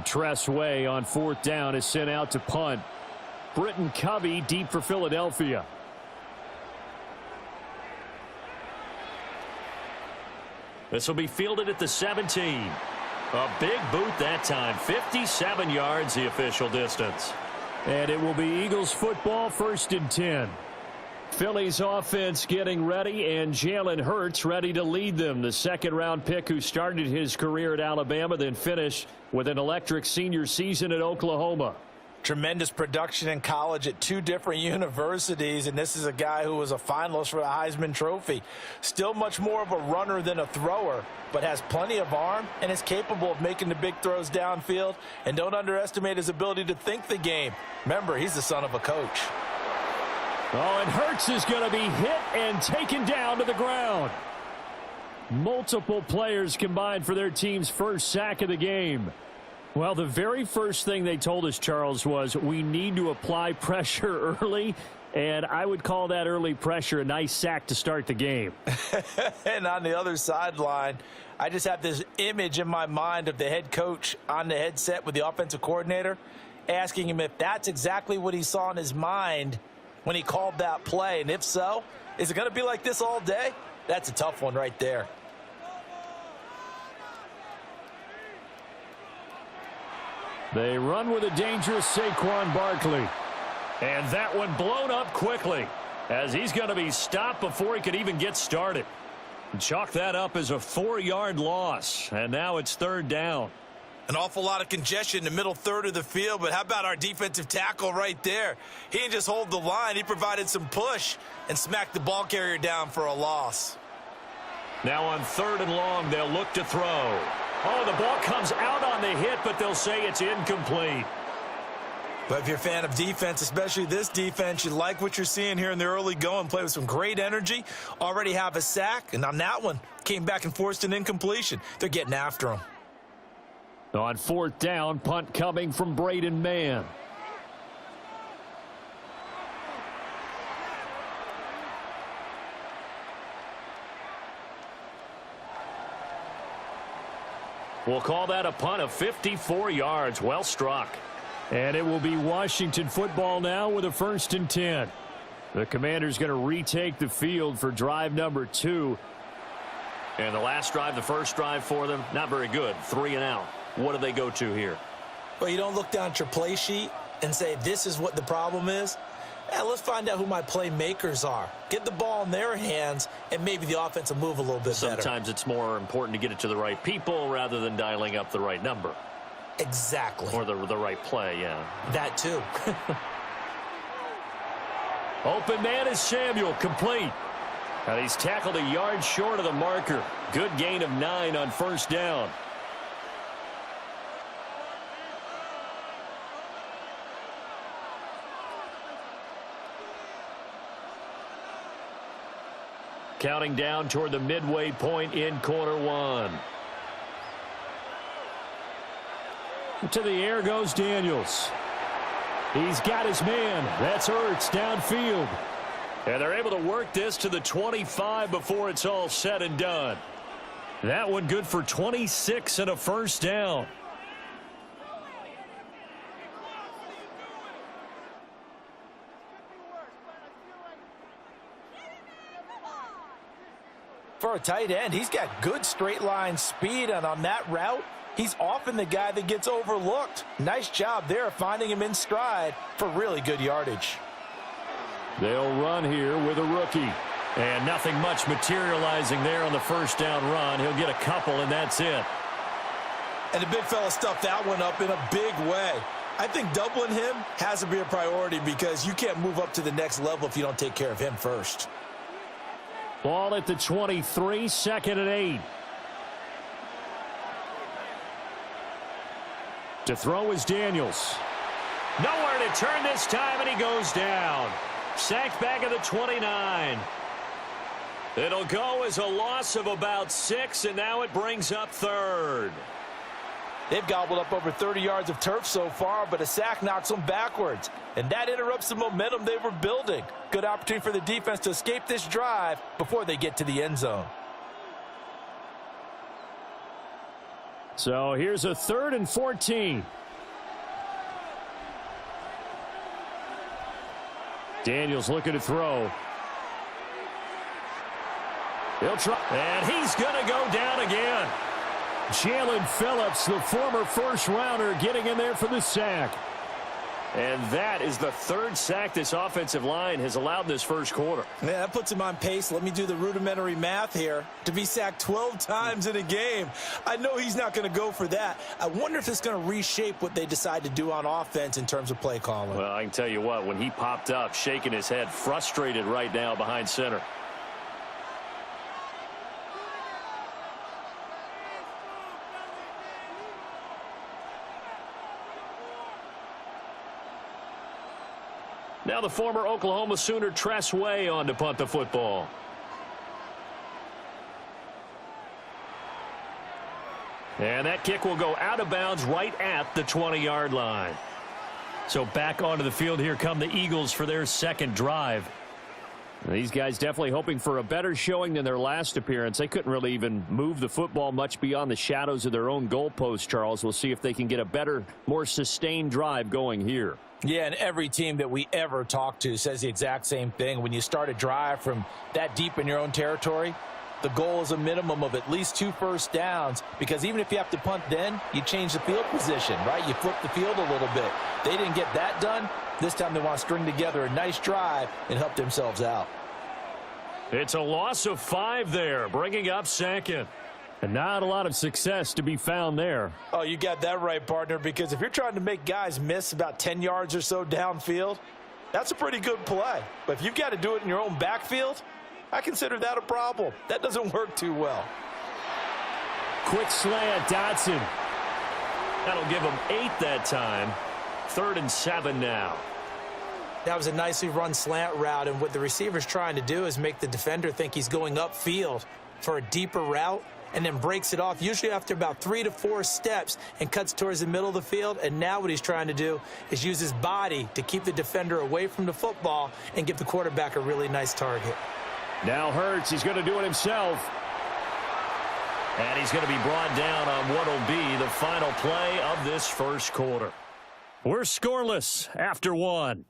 Tress Way on fourth down is sent out to punt. Britton Covey deep for Philadelphia. This will be fielded at the 17. A big boot that time. 57 yards the official distance. And it will be Eagles football, 1st and 10. Philly's offense getting ready, and Jalen Hurts ready to lead them. The second-round pick who started his career at Alabama, then finished with an electric senior season at Oklahoma. Tremendous production in college at 2 different universities, and this is a guy who was a finalist for the Heisman Trophy. Still much more of a runner than a thrower, but has plenty of arm and is capable of making the big throws downfield. And don't underestimate his ability to think the game. Remember, he's the son of a coach. Oh, and Hurts is going to be hit and taken down to the ground. Multiple players combined for their team's first sack of the game. Well, the very first thing they told us, Charles, was we need to apply pressure early, and I would call that early pressure a nice sack to start the game. And on the other sideline, I just have this image in my mind of the head coach on the headset with the offensive coordinator, asking him if that's exactly what he saw in his mind when he called that play. And if so, is it going to be like this all day? That's a tough one right there. They run with a dangerous Saquon Barkley. And that one blown up quickly, as he's going to be stopped before he could even get started. Chalk that up as a 4-yard loss, and now it's 3rd down. An awful lot of congestion in the middle third of the field, but how about our defensive tackle right there? He didn't just hold the line, he provided some push and smacked the ball carrier down for a loss. Now on 3rd and long, they'll look to throw. Oh, the ball comes out on the hit, but they'll say it's incomplete. But if you're a fan of defense, especially this defense, you like what you're seeing here in the early going. Play with some great energy, already have a sack, and on that one, came back and forced an incompletion. They're getting after him. On 4th down, punt coming from Braden Mann. We'll call that a punt of 54 yards. Well struck. And it will be Washington football now with a 1st and 10. The Commanders going to retake the field for drive number 2. And the last drive, the first drive for them, not very good. 3 and out. What do they go to here? Well, you don't look down at your play sheet and say, this is what the problem is. Let's find out who my playmakers are. Get the ball in their hands, and maybe the offense will move a little bit better. Sometimes it's more important to get it to the right people rather than dialing up the right number. Exactly. Or the right play, yeah. That too. Open man is Samuel, complete. Now he's tackled a yard short of the marker. Good gain of 9 on 1st down. Counting down toward the midway point in quarter 1. To the air goes Daniels. He's got his man. That's Ertz downfield. And they're able to work this to the 25 before it's all said and done. That one good for 26 and a 1st down. For a tight end, he's got good straight line speed, and on that route, he's often the guy that gets overlooked. Nice job there finding him in stride for really good yardage. They'll run here with a rookie. And nothing much materializing there on the 1st down run. He'll get a couple, and that's it. And the big fella stuffed that one up in a big way. I think doubling him has to be a priority because you can't move up to the next level if you don't take care of him first. Ball at the 23, 2nd and 8. To throw is Daniels. Nowhere to turn this time, and he goes down. Sacked back at the 29. It'll go as a loss of about 6, and now it brings up 3rd. They've gobbled up over 30 yards of turf so far, but a sack knocks them backwards, and that interrupts the momentum they were building. Good opportunity for the defense to escape this drive before they get to the end zone. So here's a 3rd and 14. Daniels looking to throw. He'll try, and he's going to go down again. Jalen Phillips, the former first-rounder, getting in there for the sack. And that is the 3rd sack this offensive line has allowed this first quarter. Yeah, that puts him on pace. Let me do the rudimentary math here. To be sacked 12 times in a game, I know he's not going to go for that. I wonder if it's going to reshape what they decide to do on offense in terms of play calling. Well, I can tell you what, when he popped up, shaking his head, frustrated right now behind center. Now the former Oklahoma Sooner Tress Way on to punt the football. And that kick will go out of bounds right at the 20-yard line. So back onto the field here come the Eagles for their second drive. These guys definitely hoping for a better showing than their last appearance. They couldn't really even move the football much beyond the shadows of their own goalpost, Charles. We'll see if they can get a better, more sustained drive going here. Yeah, and every team that we ever talk to says the exact same thing. When you start a drive from that deep in your own territory, the goal is a minimum of at least 2 first downs, because even if you have to punt then, you change the field position, right? You flip the field a little bit. They didn't get that done. This time they want to string together a nice drive and help themselves out. It's a loss of 5 there, bringing up 2nd. And not a lot of success to be found there. Oh, you got that right, partner, because if you're trying to make guys miss about 10 yards or so downfield, that's a pretty good play. But if you've got to do it in your own backfield, I consider that a problem. That doesn't work too well. Quick slant, Dotson. That'll give him 8 that time. 3rd and 7 now. That was a nicely run slant route, and what the receiver's trying to do is make the defender think he's going upfield for a deeper route, and then breaks it off, usually after about 3 to 4 steps, and cuts towards the middle of the field. And now what he's trying to do is use his body to keep the defender away from the football and give the quarterback a really nice target. Now Hurts, he's going to do it himself. And he's going to be brought down on what will be the final play of this first quarter. We're scoreless after 1.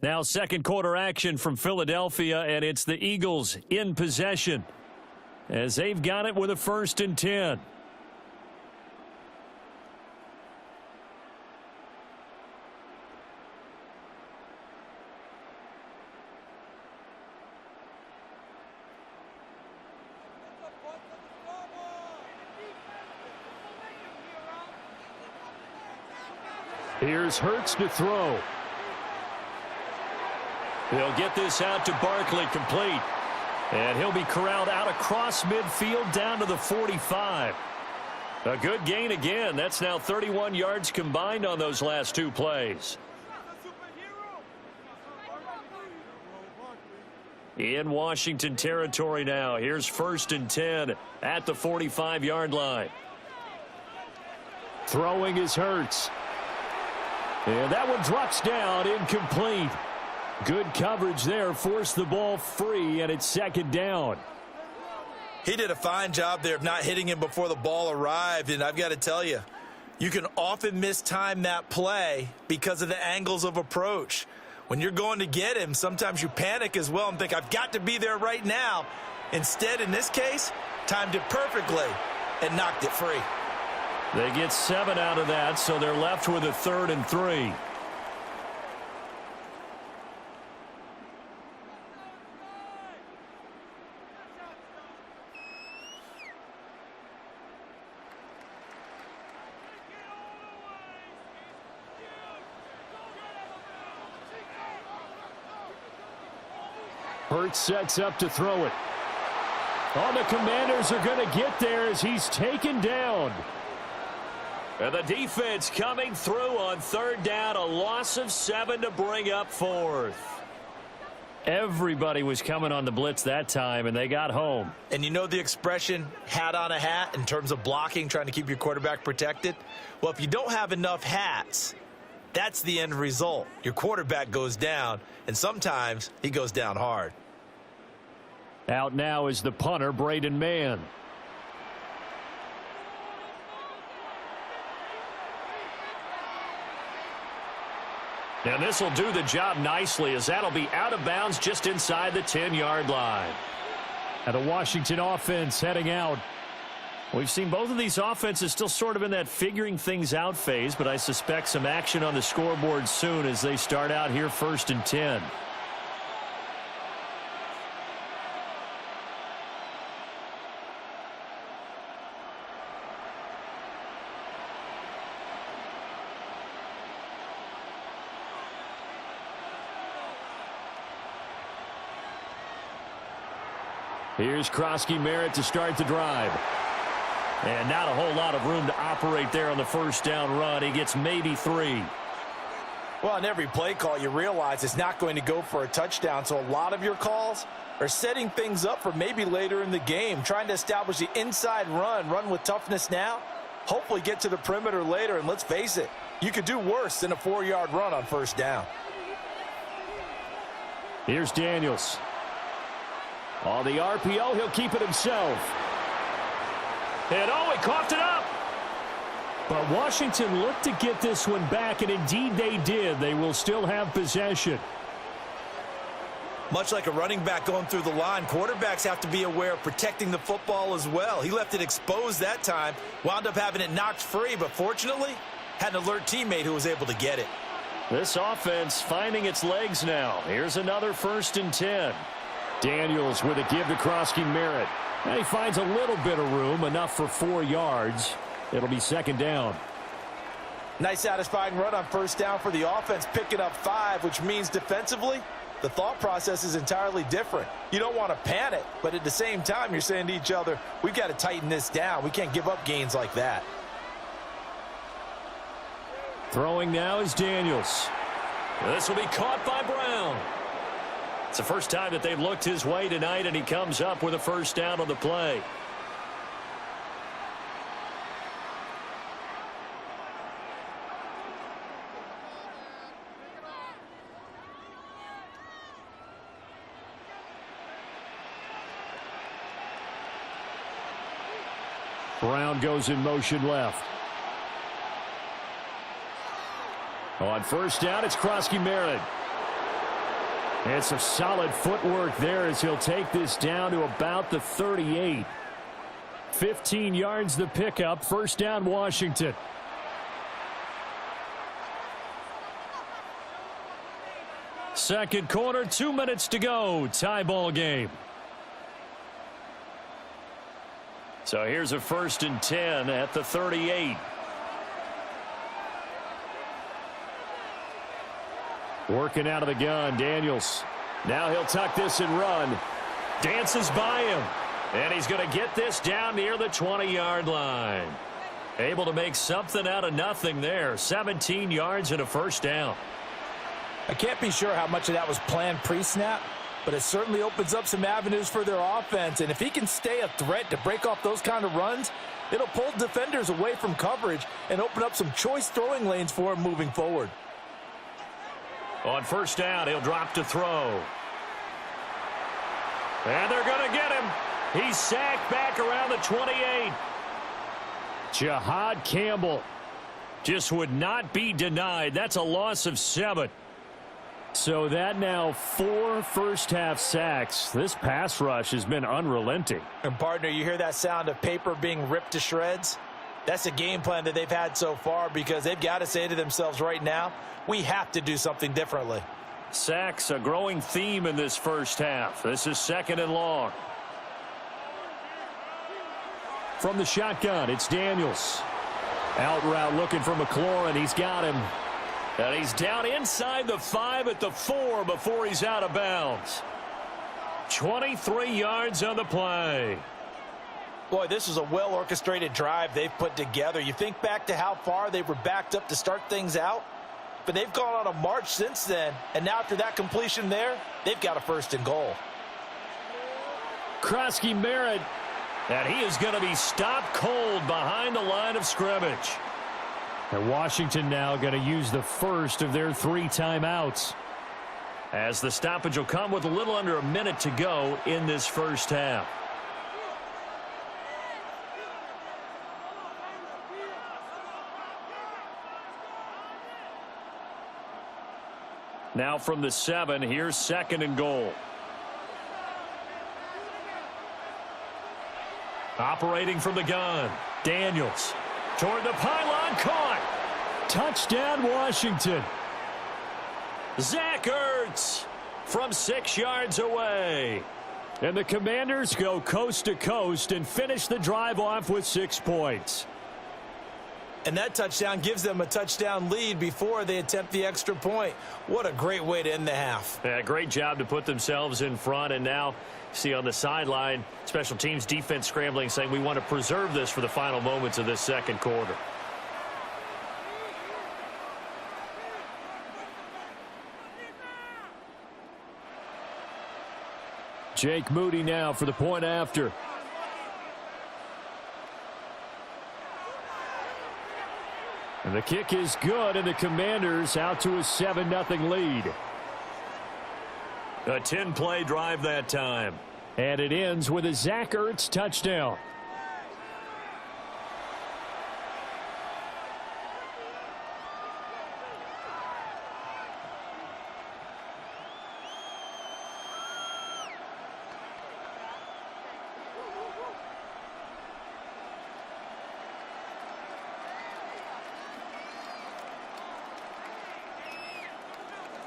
Now second quarter action from Philadelphia, and it's the Eagles in possession as they've got it with a 1st and 10. Here's Hurts to throw. He'll get this out to Barkley, complete. And he'll be corralled out across midfield down to the 45. A good gain again. That's now 31 yards combined on those last 2 plays. In Washington territory now. Here's 1st and 10 at the 45-yard line. Throwing is Hurts. And that one drops down, incomplete. Good coverage there, forced the ball free, and it's 2nd down. He did a fine job there of not hitting him before the ball arrived, and I've got to tell you, you can often mistime that play because of the angles of approach. When you're going to get him, sometimes you panic as well and think, I've got to be there right now. Instead, in this case, timed it perfectly and knocked it free. They get 7 out of that, so they're left with a 3rd and 3. Hurts sets up to throw it. Oh, the Commanders are going to get there as he's taken down. And the defense coming through on third down, a loss of 7 to bring up fourth. Everybody was coming on the blitz that time, and they got home. And you know the expression, hat on a hat, in terms of blocking, trying to keep your quarterback protected? Well, if you don't have enough hats, that's the end result. Your quarterback goes down, and sometimes he goes down hard. Out now is the punter, Braden Mann. And this will do the job nicely, as that'll be out of bounds just inside the 10-yard line. And the Washington offense heading out. We've seen both of these offenses still sort of in that figuring things out phase, but I suspect some action on the scoreboard soon as they start out here 1st and 10. Here's Krosky Merritt to start the drive. And not a whole lot of room to operate there on the first down run. He gets maybe 3. Well, on every play call, you realize it's not going to go for a touchdown, so a lot of your calls are setting things up for maybe later in the game, trying to establish the inside run with toughness now, hopefully get to the perimeter later, and let's face it, you could do worse than a 4-yard run on first down. Here's Daniels. On the RPO, he'll keep it himself. And oh, he coughed it up. But Washington looked to get this one back, and indeed they did. They will still have possession. Much like a running back going through the line, quarterbacks have to be aware of protecting the football as well. He left it exposed that time, wound up having it knocked free, but fortunately, had an alert teammate who was able to get it. This offense finding its legs now. Here's another 1st and 10. Daniels with a give to Krosky Merritt. And he finds a little bit of room, enough for 4 yards. It'll be 2nd down. Nice satisfying run on first down for the offense, picking up 5, which means defensively, the thought process is entirely different. You don't want to panic, but at the same time, you're saying to each other, we've got to tighten this down. We can't give up gains like that. Throwing now is Daniels. This will be caught by Brown. It's the first time that they've looked his way tonight, and he comes up with a first down on the play. Brown goes in motion left. On first down, it's Krosky Merritt. And some solid footwork there as he'll take this down to about the 38. 15 yards the pickup. First down, Washington. Second quarter, 2 minutes to go. Tie ball game. So here's a 1st and 10 at the 38. Working out of the gun, Daniels. Now he'll tuck this and run. Dances by him. And he's going to get this down near the 20-yard line. Able to make something out of nothing there. 17 yards and a first down. I can't be sure how much of that was planned pre-snap, but it certainly opens up some avenues for their offense. And if he can stay a threat to break off those kind of runs, it'll pull defenders away from coverage and open up some choice throwing lanes for him moving forward. On first down, he'll drop to throw. And they're going to get him. He's sacked back around the 28. Jahad Campbell just would not be denied. That's a loss of 7. So that now 4 first-half sacks. This pass rush has been unrelenting. And, partner, you hear that sound of paper being ripped to shreds? That's a game plan that they've had so far because they've got to say to themselves right now, we have to do something differently. Sacks, a growing theme in this first half. This is 2nd and long. From the shotgun, it's Daniels. Out route looking for McLaurin. He's got him. And he's down inside the 5 at the 4 before he's out of bounds. 23 yards on the play. Boy, this is a well-orchestrated drive they've put together. You think back to how far they were backed up to start things out, but they've gone on a march since then, and now after that completion there, they've got a 1st and goal. Krosky Merritt, and he is going to be stopped cold behind the line of scrimmage. And Washington now going to use the first of their 3 timeouts, as the stoppage will come with a little under a minute to go in this first half. Now from the 7, here's 2nd and goal. Operating from the gun, Daniels toward the pylon, caught. Touchdown, Washington. Zach Ertz from 6 yards away. And the Commanders go coast to coast and finish the drive off with 6 points. And that touchdown gives them a touchdown lead before they attempt the extra point. What a great way to end the half. Yeah, great job to put themselves in front. And now, see on the sideline, special teams defense scrambling, saying we want to preserve this for the final moments of this 2nd quarter. Jake Moody now for the point after. And the kick is good, and the Commanders out to a 7-0 lead. A 10-play drive that time. And it ends with a Zach Ertz touchdown.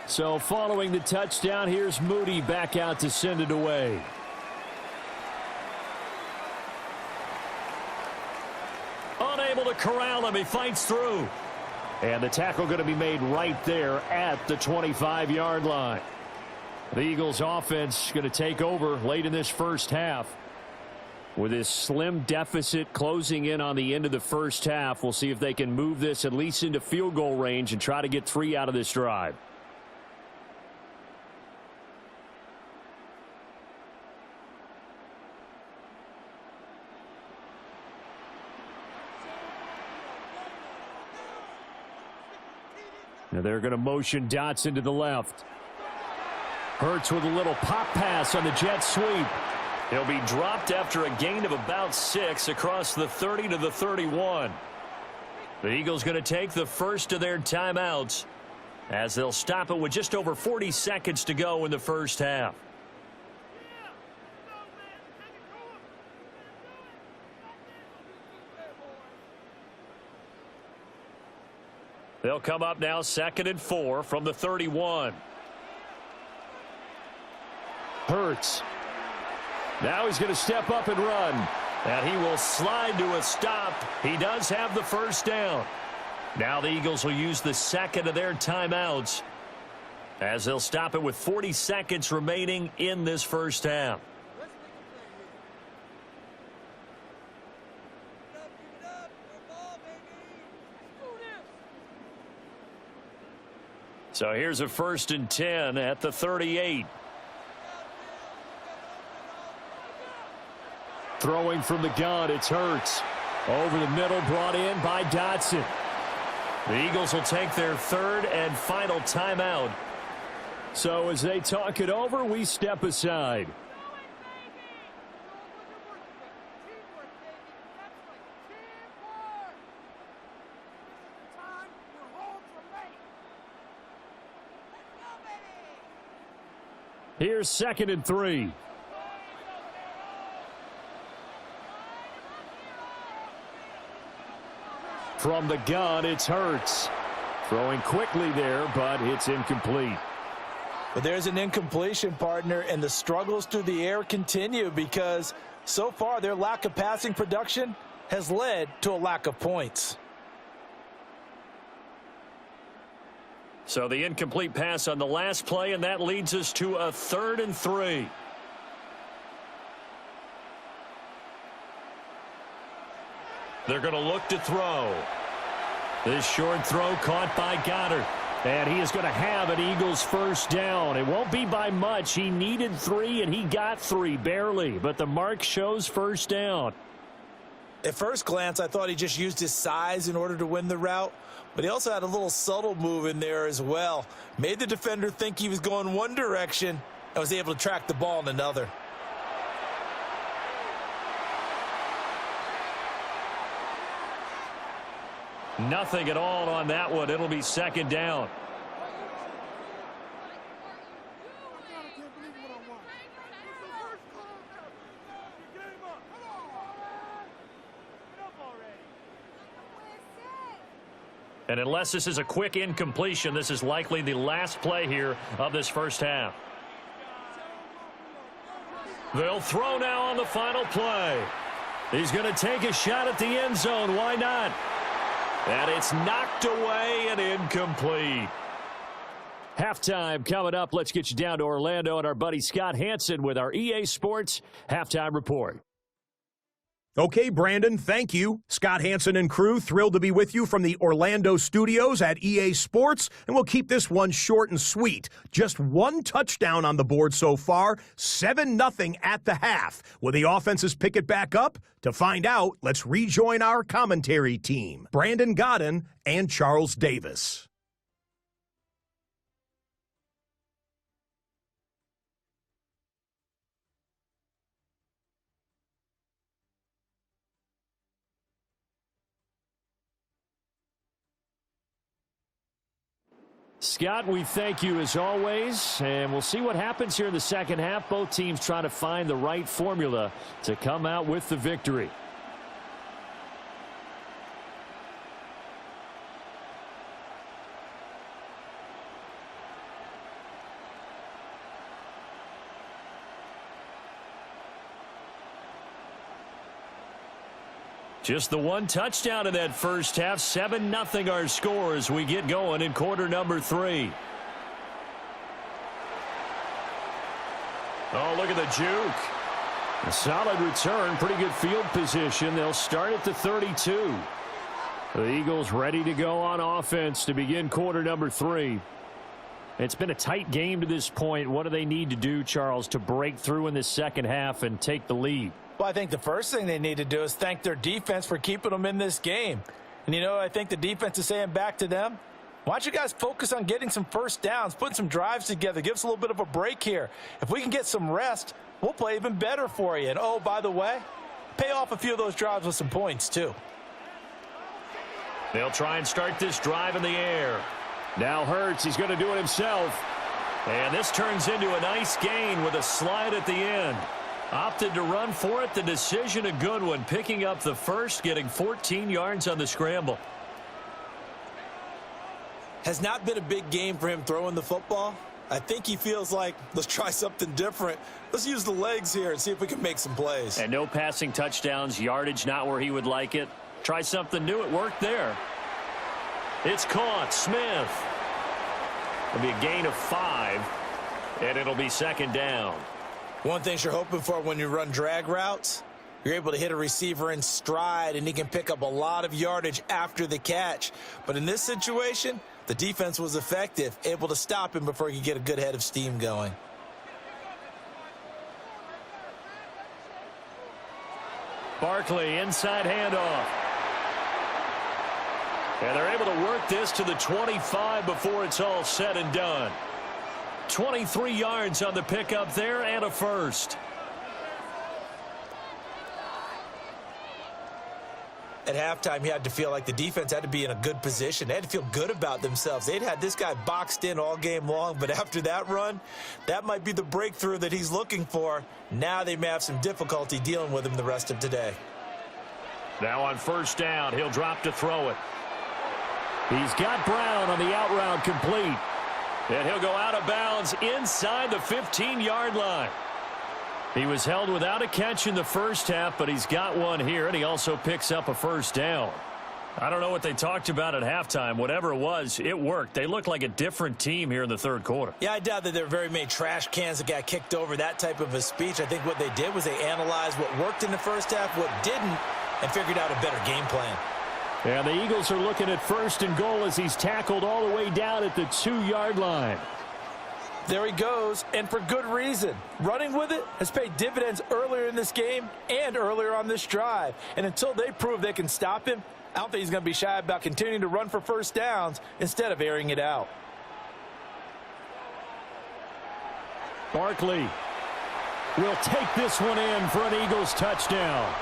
So following the touchdown, here's Moody back out to send it away. Unable to corral him. He fights through. And the tackle going to be made right there at the 25-yard line. The Eagles offense going to take over late in this first half. With this slim deficit closing in on the end of the first half, we'll see if they can move this at least into field goal range and try to get 3 out of this drive. Now they're going to motion Dotson to the left. Hurts with a little pop pass on the jet sweep. He'll be dropped after a gain of about 6 across the 30 to the 31. The Eagles going to take the first of their timeouts as they'll stop it with just over 40 seconds to go in the first half. They'll come up now 2nd and 4 from the 31. Hurts. Now he's going to step up and run. And he will slide to a stop. He does have the first down. Now the Eagles will use the 2nd of their timeouts as they'll stop it with 40 seconds remaining in this first half. So here's a 1st and 10 at the 38. Throwing from the gun, it's Hurts. Over the middle, brought in by Dotson. The Eagles will take their 3rd and final timeout. So as they talk it over, we step aside. Here's 2nd and 3. From the gun, it's Hurts. Throwing quickly there, but it's incomplete. But there's an incompletion, partner, and the struggles through the air continue because so far their lack of passing production has led to a lack of points. So the incomplete pass on the last play, and that leads us to a 3rd and 3. They're going to look to throw. This short throw caught by Goddard. And he is going to have an Eagles first down. It won't be by much. He needed 3, and he got 3, barely. But the mark shows first down. At first glance, I thought he just used his size in order to win the route. But he also had a little subtle move in there as well. Made the defender think he was going one direction and was able to track the ball in another. Nothing at all on that one. It'll be second down. And unless this is a quick incompletion, this is likely the last play here of this first half. They'll throw now on the final play. He's going to take a shot at the end zone. Why not? And it's knocked away and incomplete. Halftime coming up. Let's get you down to Orlando and our buddy Scott Hansen with our EA Sports Halftime Report. Okay, Brandon, thank you. Scott Hansen and crew, thrilled to be with you from the Orlando studios at EA Sports, and we'll keep this one short and sweet. Just one touchdown on the board so far, 7-0 at the half. Will the offenses pick it back up? To find out, let's rejoin our commentary team, Brandon Godden and Charles Davis. Scott, we thank you as always, and we'll see what happens here in the second half. Both teams trying to find the right formula to come out with the victory. Just the one touchdown in that first half. 7-0 our score as we get going in quarter number 3. Oh, look at the juke. A solid return. Pretty good field position. They'll start at the 32. The Eagles ready to go on offense to begin quarter number 3. It's been a tight game to this point. What do they need to do, Charles, to break through in this second half and take the lead? Well, I think the first thing they need to do is thank their defense for keeping them in this game. And, you know, I think the defense is saying back to them, why don't you guys focus on getting some first downs, putting some drives together, give us a little bit of a break here. If we can get some rest, we'll play even better for you. And, oh, by the way, pay off a few of those drives with some points, too. They'll try and start this drive in the air. Now Hurts, he's going to do it himself. And this turns into a nice gain with a slide at the end. Opted to run for it. The decision a good one. Picking up the first, getting 14 yards on the scramble. Has not been a big game for him throwing the football. I think he feels like, let's try something different. Let's use the legs here and see if we can make some plays. And no passing touchdowns. Yardage not where he would like it. Try something new. It worked there. It's caught. Smith. It'll be a gain of 5. And it'll be second down. One thing you're hoping for when you run drag routes, you're able to hit a receiver in stride, and he can pick up a lot of yardage after the catch. But in this situation, the defense was effective, able to stop him before he could get a good head of steam going. Barkley, inside handoff. And they're able to work this to the 25 before it's all said and done. 23 yards on the pickup there and a first. At halftime, you had to feel like the defense had to be in a good position. They had to feel good about themselves. They'd had this guy boxed in all game long, but after that run, that might be the breakthrough that he's looking for. Now they may have some difficulty dealing with him the rest of today. Now on first down, he'll drop to throw it. He's got Brown on the out route complete. And he'll go out of bounds inside the 15-yard line. He was held without a catch in the first half, but he's got one here, and he also picks up a first down. I don't know what they talked about at halftime. Whatever it was, it worked. They looked like a different team here in the third quarter. Yeah, I doubt that there were very many trash cans that got kicked over, that type of a speech. I think what they did was they analyzed what worked in the first half, what didn't, and figured out a better game plan. And the Eagles are looking at 1st and goal as he's tackled all the way down at the 2-yard line. There he goes, and for good reason. Running with it has paid dividends earlier in this game and earlier on this drive. And until they prove they can stop him, I don't think he's going to be shy about continuing to run for first downs instead of airing it out. Barkley will take this one in for an Eagles touchdown.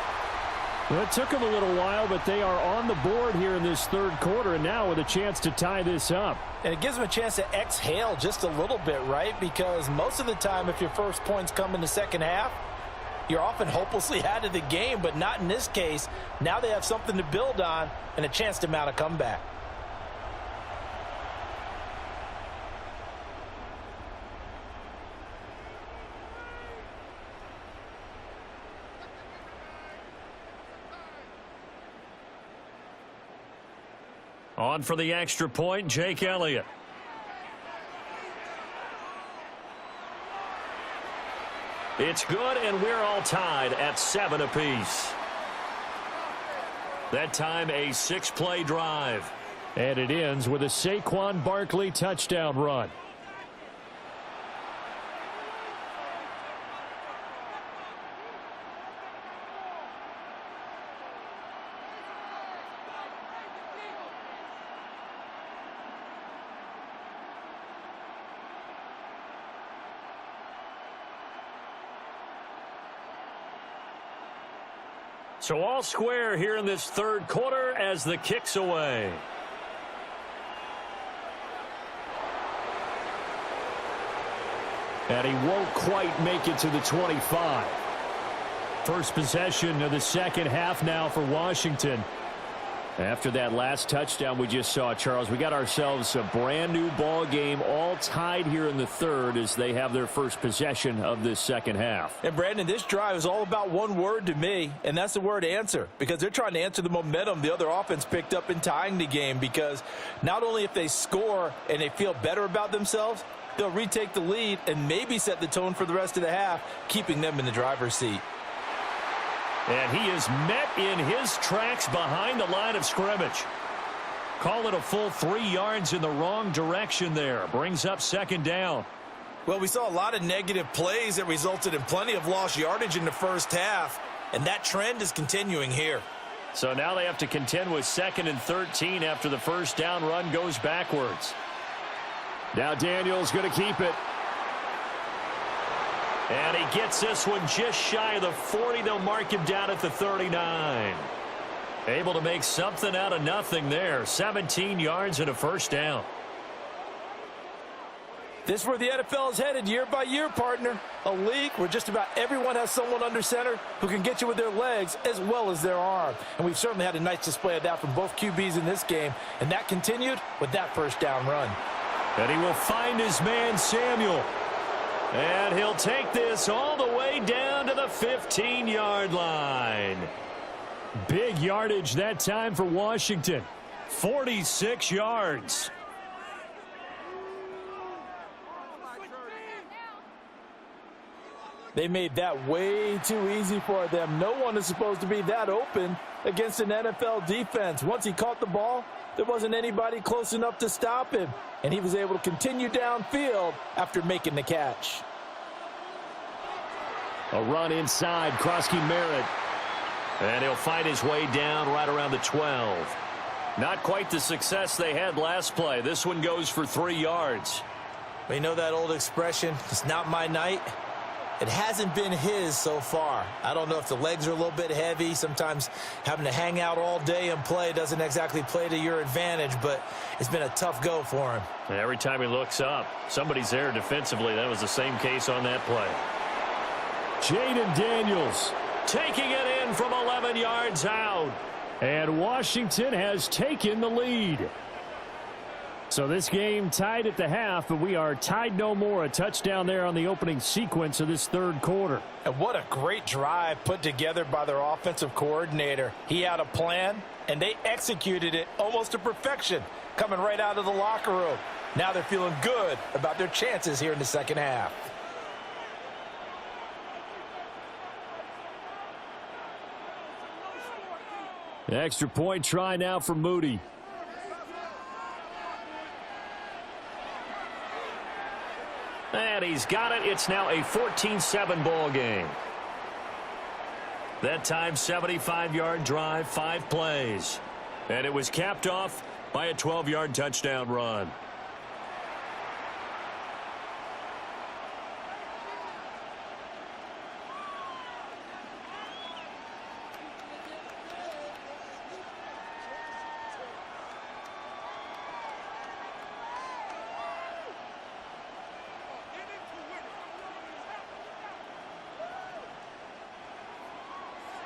Well, it took them a little while, but they are on the board here in this 3rd quarter, and now with a chance to tie this up. And it gives them a chance to exhale just a little bit, right? Because most of the time, if your first points come in the second half, you're often hopelessly out of the game, but not in this case. Now they have something to build on and a chance to mount a comeback. On for the extra point, Jake Elliott. It's good, and we're all tied at 7 apiece. That time, a 6-play drive. And it ends with a Saquon Barkley touchdown run. So all square here in this 3rd quarter as the kick's away. And he won't quite make it to the 25. First possession of the second half now for Washington. After that last touchdown we just saw, Charles, we got ourselves a brand new ball game, all tied here in the 3rd as they have their first possession of this second half. And Brandon, this drive is all about one word to me, and that's the word answer, because they're trying to answer the momentum the other offense picked up in tying the game, because not only if they score and they feel better about themselves, they'll retake the lead and maybe set the tone for the rest of the half, keeping them in the driver's seat. And he is met in his tracks behind the line of scrimmage. Call it a full 3 yards in the wrong direction there. Brings up 2nd down. Well, we saw a lot of negative plays that resulted in plenty of lost yardage in the first half, and that trend is continuing here. So now they have to contend with 2nd and 13 after the first down run goes backwards. Now Daniels going to keep it. And he gets this one just shy of the 40. They'll mark him down at the 39. Able to make something out of nothing there. 17 yards and a first down. This is where the NFL is headed year by year, partner. A league where just about everyone has someone under center who can get you with their legs as well as their arm. And we've certainly had a nice display of that from both QBs in this game. And that continued with that first down run. And he will find his man, Samuel. And he'll take this all the way down to the 15-yard line. Big yardage that time for Washington. 46 yards. They made that way too easy for them. No one is supposed to be that open against an NFL defense. Once he caught the ball, there wasn't anybody close enough to stop him, and he was able to continue downfield after making the catch. A run inside, Krosky Merritt. And he'll find his way down right around the 12. Not quite the success they had last play. This one goes for 3 yards. We know that old expression, it's not my night. It hasn't been his so far. I don't know if the legs are a little bit heavy. Sometimes having to hang out all day and play doesn't exactly play to your advantage, but it's been a tough go for him. And every time he looks up, somebody's there defensively. That was the same case on that play. Jaden Daniels taking it in from 11 yards out. And Washington has taken the lead. So this game tied at the half, but we are tied no more. A touchdown there on the opening sequence of this 3rd quarter. And what a great drive put together by their offensive coordinator. He had a plan, and they executed it almost to perfection, coming right out of the locker room. Now they're feeling good about their chances here in the second half. Extra point try now for Moody. And he's got it. It's now a 14-7 ball game. That time, 75-yard drive, 5 plays. And it was capped off by a 12-yard touchdown run.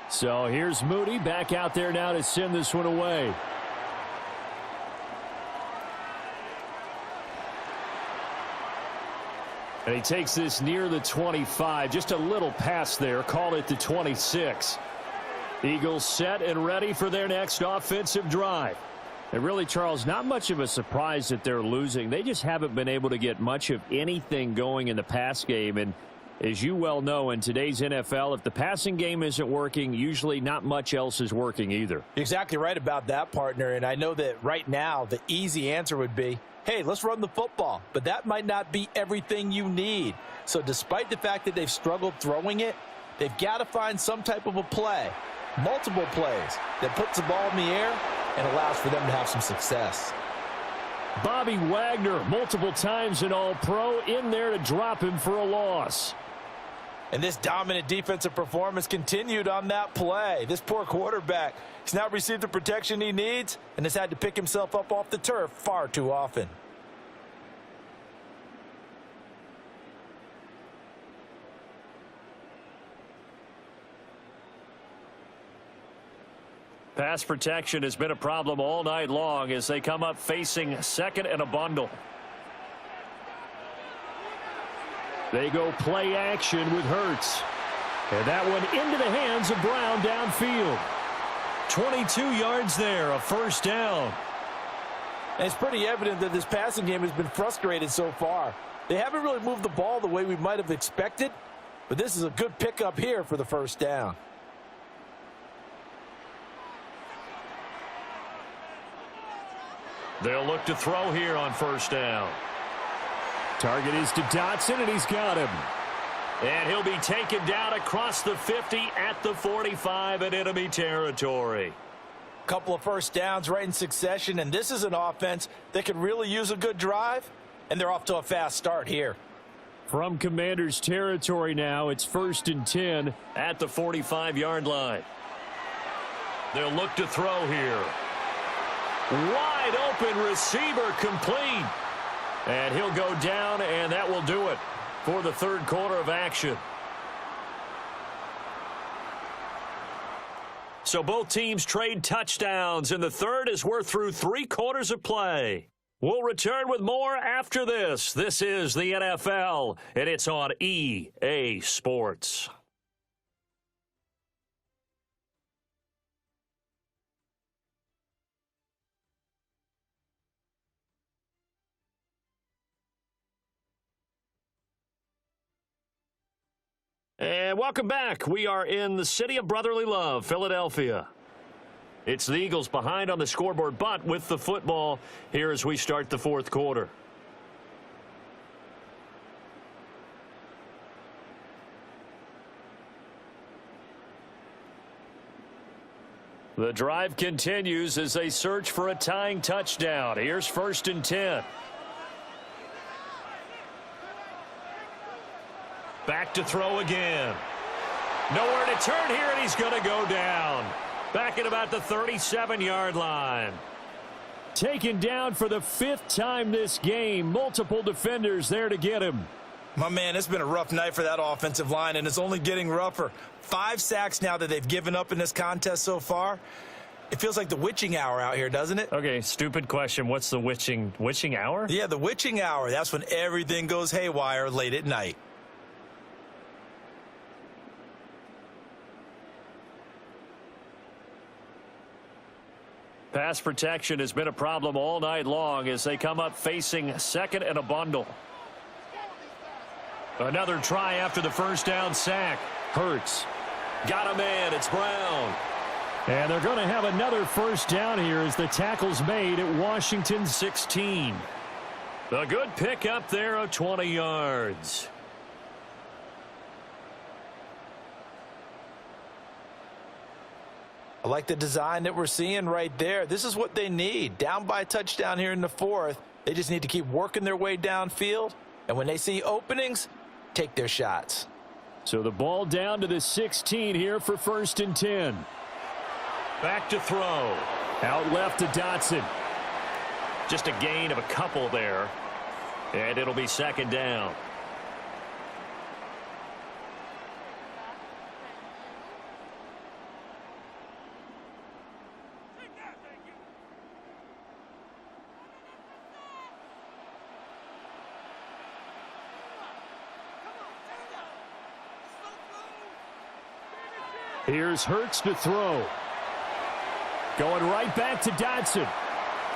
So here's Moody back out there now to send this one away. And he takes this near the 25. Just a little pass there. Call it the 26. Eagles set and ready for their next offensive drive. And really, Charles, not much of a surprise that they're losing. They just haven't been able to get much of anything going in the pass game. And as you well know, in today's NFL, if the passing game isn't working, usually not much else is working either. You're exactly right about that, partner. And I know that right now the easy answer would be, hey, let's run the football. But that might not be everything you need. So despite the fact that they've struggled throwing it, they've got to find some type of a play, multiple plays, that puts the ball in the air and allows for them to have some success. Bobby Wagner, multiple times an All-Pro, in there to drop him for a loss. And this dominant defensive performance continued on that play. This poor quarterback has now received the protection he needs and has had to pick himself up off the turf far too often. Pass protection has been a problem all night long as they come up facing second and a bundle. They go play action with Hurts. And that one into the hands of Brown downfield. 22 yards there, a first down. And it's pretty evident that this passing game has been frustrated so far. They haven't really moved the ball the way we might have expected, but this is a good pickup here for the first down. They'll look to throw here on first down. Target is to Dotson, and he's got him. And he'll be taken down across the 50 at the 45 in enemy territory. Couple of first downs right in succession, and this is an offense that could really use a good drive, and they're off to a fast start here. From Commanders territory now, it's 1st and 10 at the 45-yard line. They'll look to throw here. Wide open receiver complete. And he'll go down, and that will do it for the third quarter of action. So both teams trade touchdowns, and the third as we're through 3 quarters of play. We'll return with more after this. This is the NFL, and it's on EA Sports. And welcome back. We are in the city of brotherly love, Philadelphia. It's the Eagles behind on the scoreboard, but with the football here as we start the fourth quarter. The drive continues as they search for a tying touchdown. Here's 1st and 10. Back to throw again. Nowhere to turn here, and he's going to go down. Back at about the 37-yard line. Taken down for the 5th time this game. Multiple defenders there to get him. My man, it's been a rough night for that offensive line, and it's only getting rougher. 5 sacks now that they've given up in this contest so far. It feels like the witching hour out here, doesn't it? Okay, stupid question. What's the witching hour? Yeah, the witching hour. That's when everything goes haywire late at night. Pass protection has been a problem all night long as they come up facing second and a bundle. Another try after the first down sack. Hurts. Got a man. It's Brown. And they're going to have another first down here as the tackle's made at Washington 16. A good pickup there of 20 yards. I like the design that we're seeing right there. This is what they need. Down by a touchdown here in the fourth. They just need to keep working their way downfield. And when they see openings, take their shots. So the ball down to the 16 here for 1st and 10. Back to throw. Out left to Dotson. Just a gain of a couple there. And it'll be 2nd down. Here's Hurts to throw. Going right back to Dotson.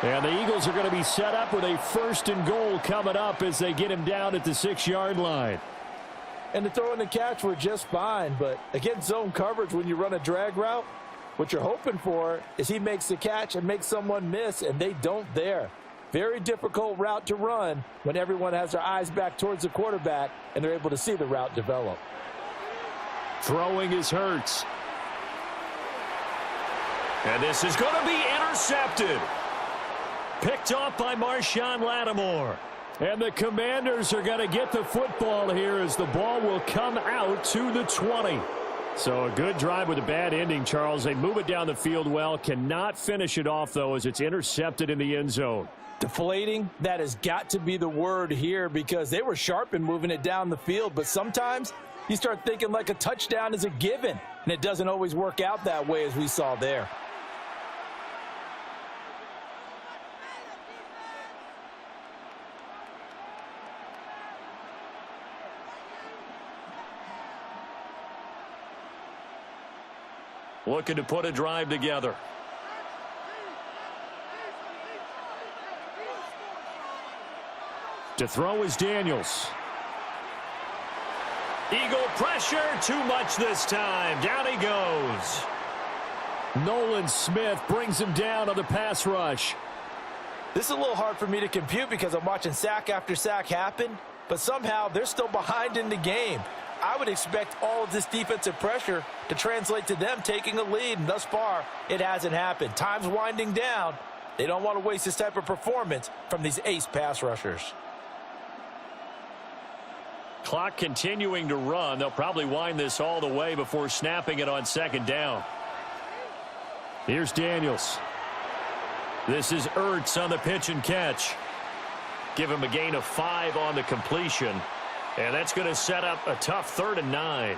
And the Eagles are going to be set up with a 1st and goal coming up as they get him down at the 6-yard line. And the throw and the catch were just fine, but against zone coverage when you run a drag route, what you're hoping for is he makes the catch and makes someone miss, and they don't there. Very difficult route to run when everyone has their eyes back towards the quarterback and they're able to see the route develop. Throwing is Hurts. And this is going to be intercepted. Picked off by Marshawn Lattimore. And the Commanders are going to get the football here as the ball will come out to the 20. So a good drive with a bad ending, Charles. They move it down the field well. Cannot finish it off, though, as it's intercepted in the end zone. Deflating, that has got to be the word here because they were sharp in moving it down the field. But sometimes you start thinking like a touchdown is a given, and it doesn't always work out that way as we saw there. Looking to put a drive together. To throw is Daniels. Eagle pressure, too much this time. Down he goes. Nolan Smith brings him down on the pass rush. This is a little hard for me to compute because I'm watching sack after sack happen, but somehow they're still behind in the game. I would expect all of this defensive pressure to translate to them taking a lead, and thus far, it hasn't happened. Time's winding down. They don't want to waste this type of performance from these ace pass rushers. Clock continuing to run. They'll probably wind this all the way before snapping it on 2nd down. Here's Daniels. This is Ertz on the pitch and catch. Give him a gain of 5 on the completion. And that's going to set up a tough 3rd and 9.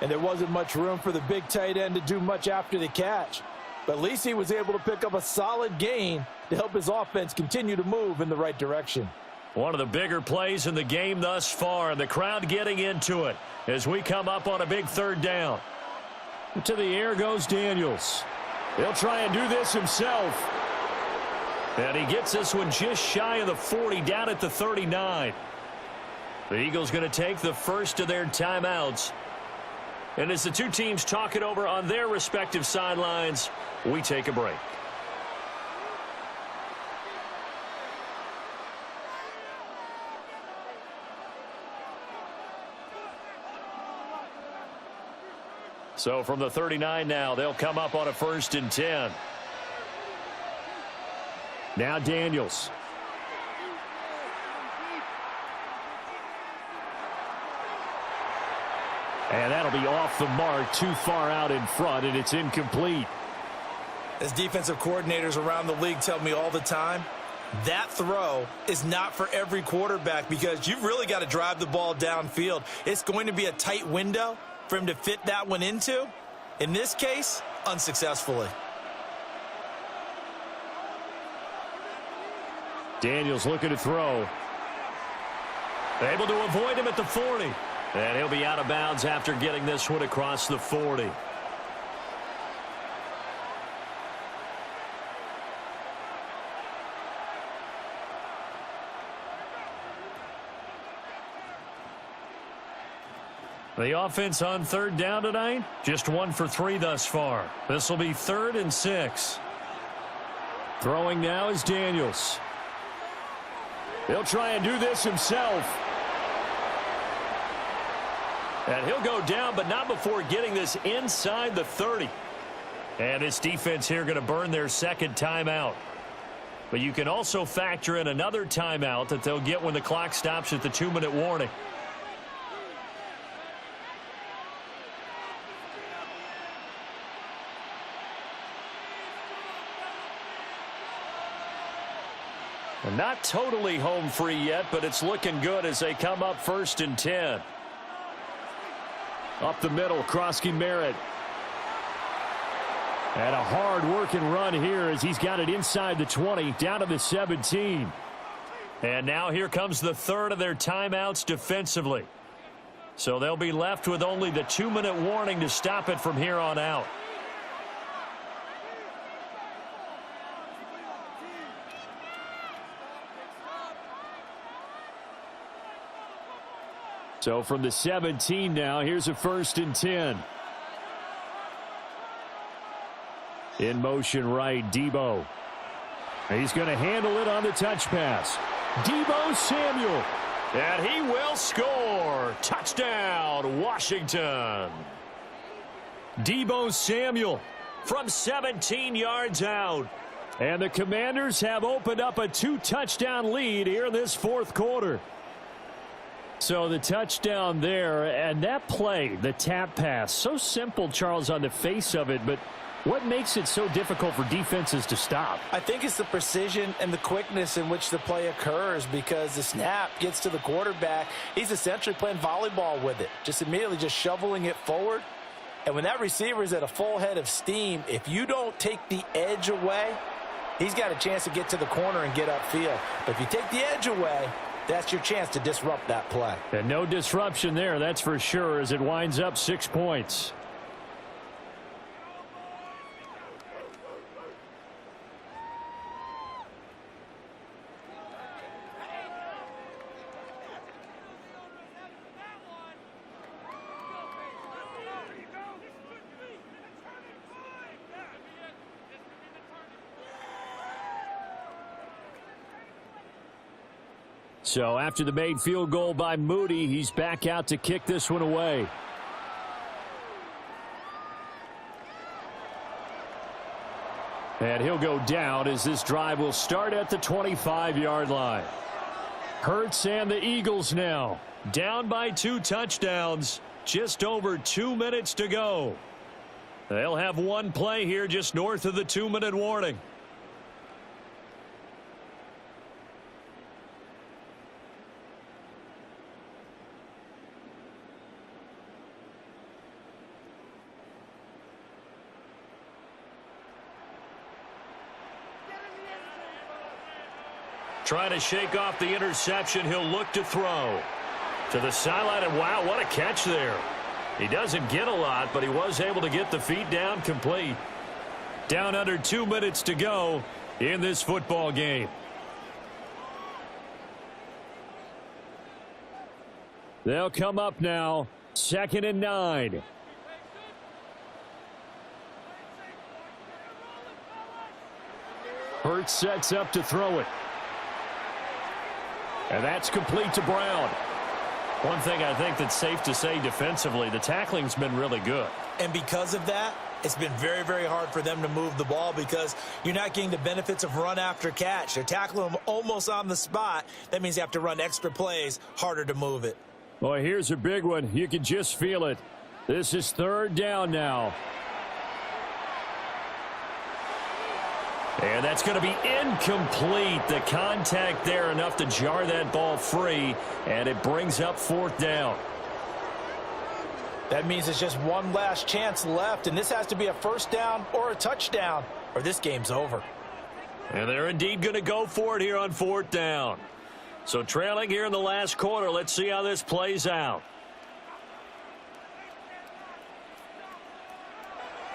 And there wasn't much room for the big tight end to do much after the catch. But at least he was able to pick up a solid gain to help his offense continue to move in the right direction. One of the bigger plays in the game thus far, and the crowd getting into it as we come up on a big 3rd down. To the air goes Daniels. He'll try and do this himself. And he gets this one just shy of the 40, down at the 39. The Eagles going to take the first of their timeouts. And as the two teams talk it over on their respective sidelines, we take a break. So from the 39 now, they'll come up on a 1st and 10. Now Daniels. And that'll be off the mark, too far out in front, and it's incomplete. As defensive coordinators around the league tell me all the time, that throw is not for every quarterback because you've really got to drive the ball downfield. It's going to be a tight window for him to fit that one into. In this case, unsuccessfully. Daniels looking to throw. Able to avoid him at the 40. And he'll be out of bounds after getting this one across the 40. The offense on third down tonight, just 1 for 3 thus far. This will be 3rd and 6. Throwing now is Daniels. He'll try and do this himself. And he'll go down, but not before getting this inside the 30. And this defense here going to burn their second timeout. But you can also factor in another timeout that they'll get when the clock stops at the 2-minute warning. And not totally home free yet, but it's looking good as they come up 1st and 10. Up the middle, Krosky Merritt. And a hard-working run here as he's got it inside the 20, down to the 17. And now here comes the 3rd of their timeouts defensively. So they'll be left with only the 2-minute warning to stop it from here on out. So from the 17 now, here's a 1st and 10. In motion right, Debo. He's going to handle it on the touch pass. Debo Samuel. And he will score. Touchdown, Washington. Debo Samuel from 17 yards out. And the Commanders have opened up a 2-touchdown lead here in this 4th quarter. So the touchdown there, and that play, the tap pass, so simple, Charles, on the face of it, but what makes it so difficult for defenses to stop? I think it's the precision and the quickness in which the play occurs, because the snap gets to the quarterback. He's essentially playing volleyball with it, just immediately just shoveling it forward. And when that receiver is at a full head of steam, if you don't take the edge away, he's got a chance to get to the corner and get upfield. But if you take the edge away, that's your chance to disrupt that play. And no disruption there, that's for sure, as it winds up 6 points. So after the made field goal by Moody, he's back out to kick this one away. And he'll go down as this drive will start at the 25-yard line. Hurts and the Eagles now down by 2 touchdowns. Just over 2 minutes to go. They'll have one play here just north of the 2-minute warning. Trying to shake off the interception. He'll look to throw to the sideline, and wow, what a catch there. He doesn't get a lot, but he was able to get the feet down complete. Down under 2 minutes to go in this football game. They'll come up now, 2nd and 9. Hurts sets up to throw it. And that's complete to Brown. One thing I think that's safe to say defensively, the tackling's been really good. And because of that, it's been very, very hard for them to move the ball because you're not getting the benefits of run after catch. They're tackling them almost on the spot. That means you have to run extra plays, harder to move it. Boy, here's a big one. You can just feel it. This is 3rd down now. And that's going to be incomplete. The contact there enough to jar that ball free, and it brings up 4th down. That means it's just one last chance left, and this has to be a 1st down or a touchdown, or this game's over. And they're indeed going to go for it here on 4th down. So trailing here in the last quarter, let's see how this plays out.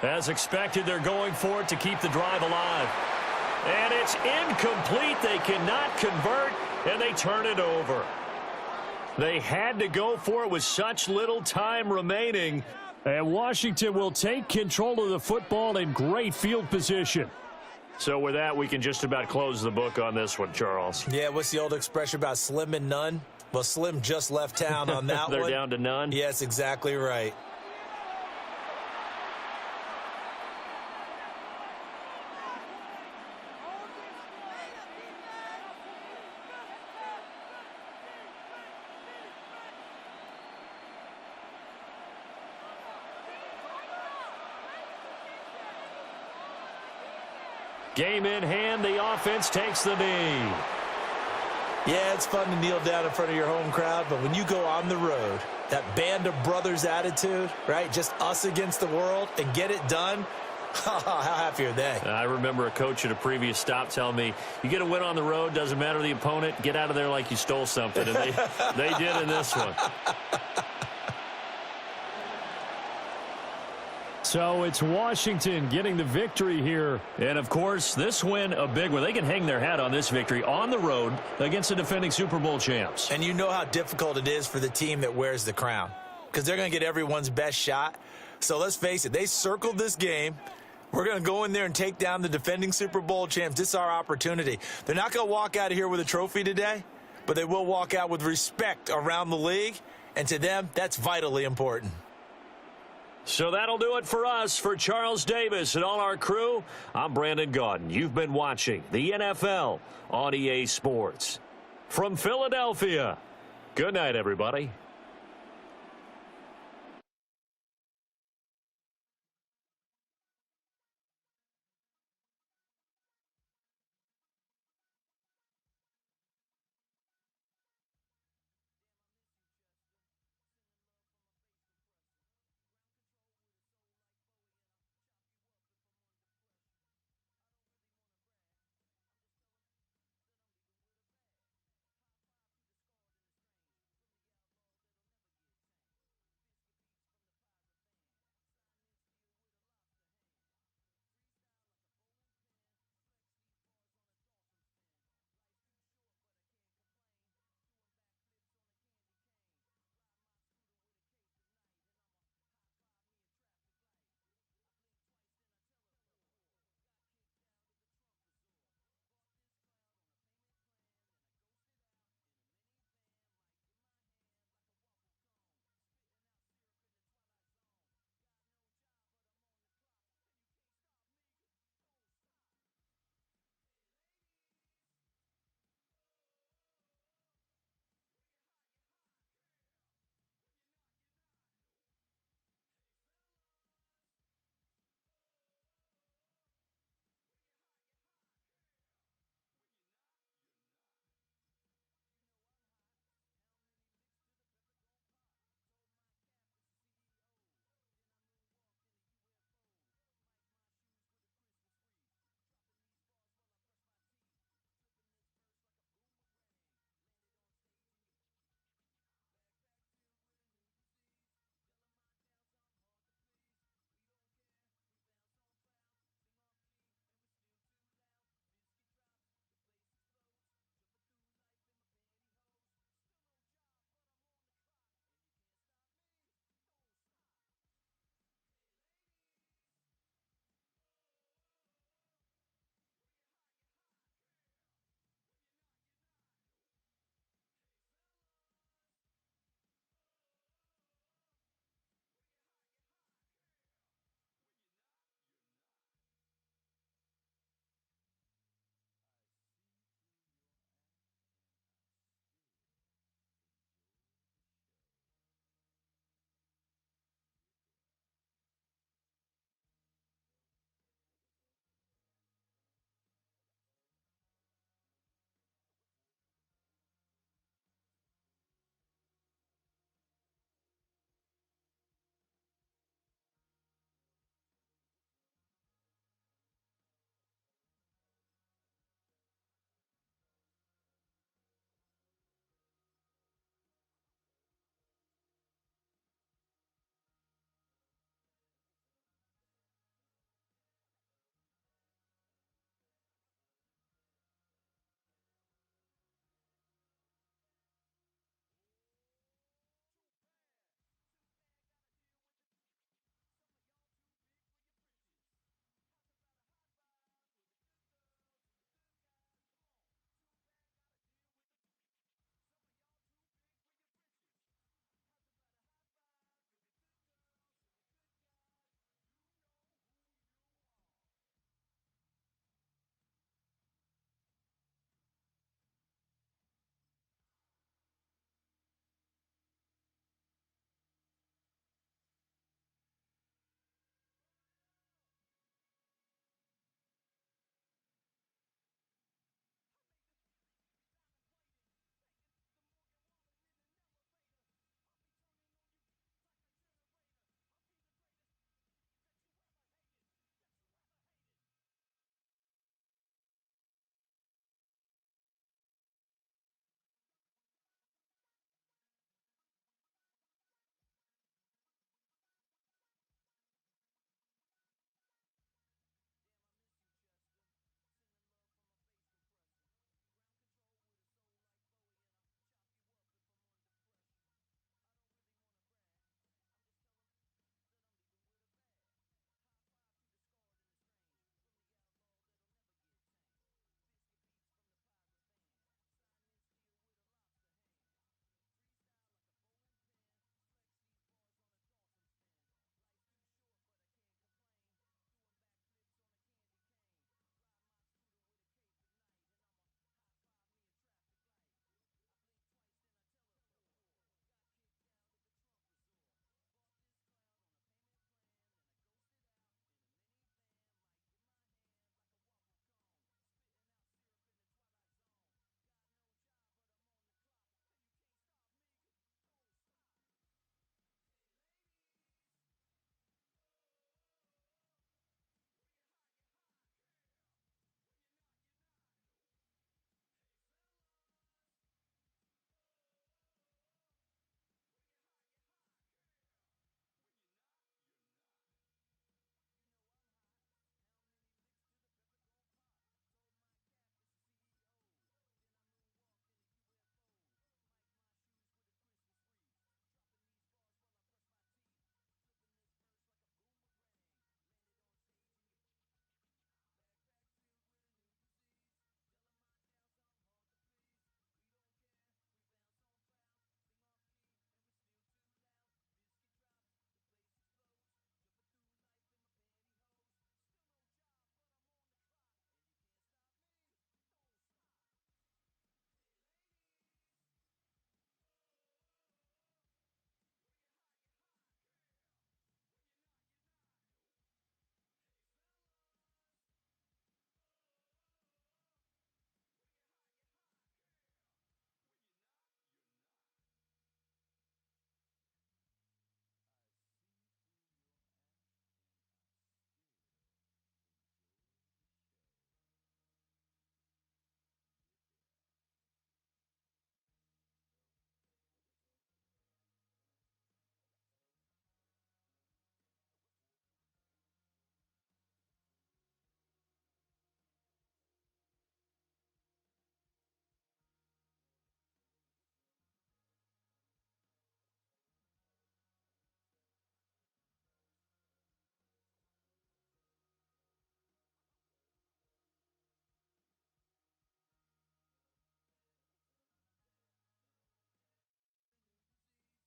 As expected, they're going for it to keep the drive alive. And it's incomplete. They cannot convert, and they turn it over. They had to go for it with such little time remaining. And Washington will take control of the football in great field position. So with that, we can just about close the book on this one, Charles. Yeah, what's the old expression about slim and none? Well, Slim just left town on that They're one. down to none? Yes, exactly right. Game in hand, the offense takes the knee. Yeah, it's fun to kneel down in front of your home crowd, but when you go on the road, that band of brothers attitude, right? Just us against the world and get it done. How happy are they? I remember a coach at a previous stop telling me, you get a win on the road, doesn't matter the opponent, get out of there like you stole something. And they did in this one. So it's Washington getting the victory here. And, of course, this win, a big one. They can hang their hat on this victory on the road against the defending Super Bowl champs. And you know how difficult it is for the team that wears the crown because they're going to get everyone's best shot. So let's face it, they circled this game. We're going to go in there and take down the defending Super Bowl champs. This is our opportunity. They're not going to walk out of here with a trophy today, but they will walk out with respect around the league. And to them, that's vitally important. So that'll do it for us. For Charles Davis and all our crew, I'm Brandon Gaudin. You've been watching the NFL on EA Sports. From Philadelphia, good night, everybody.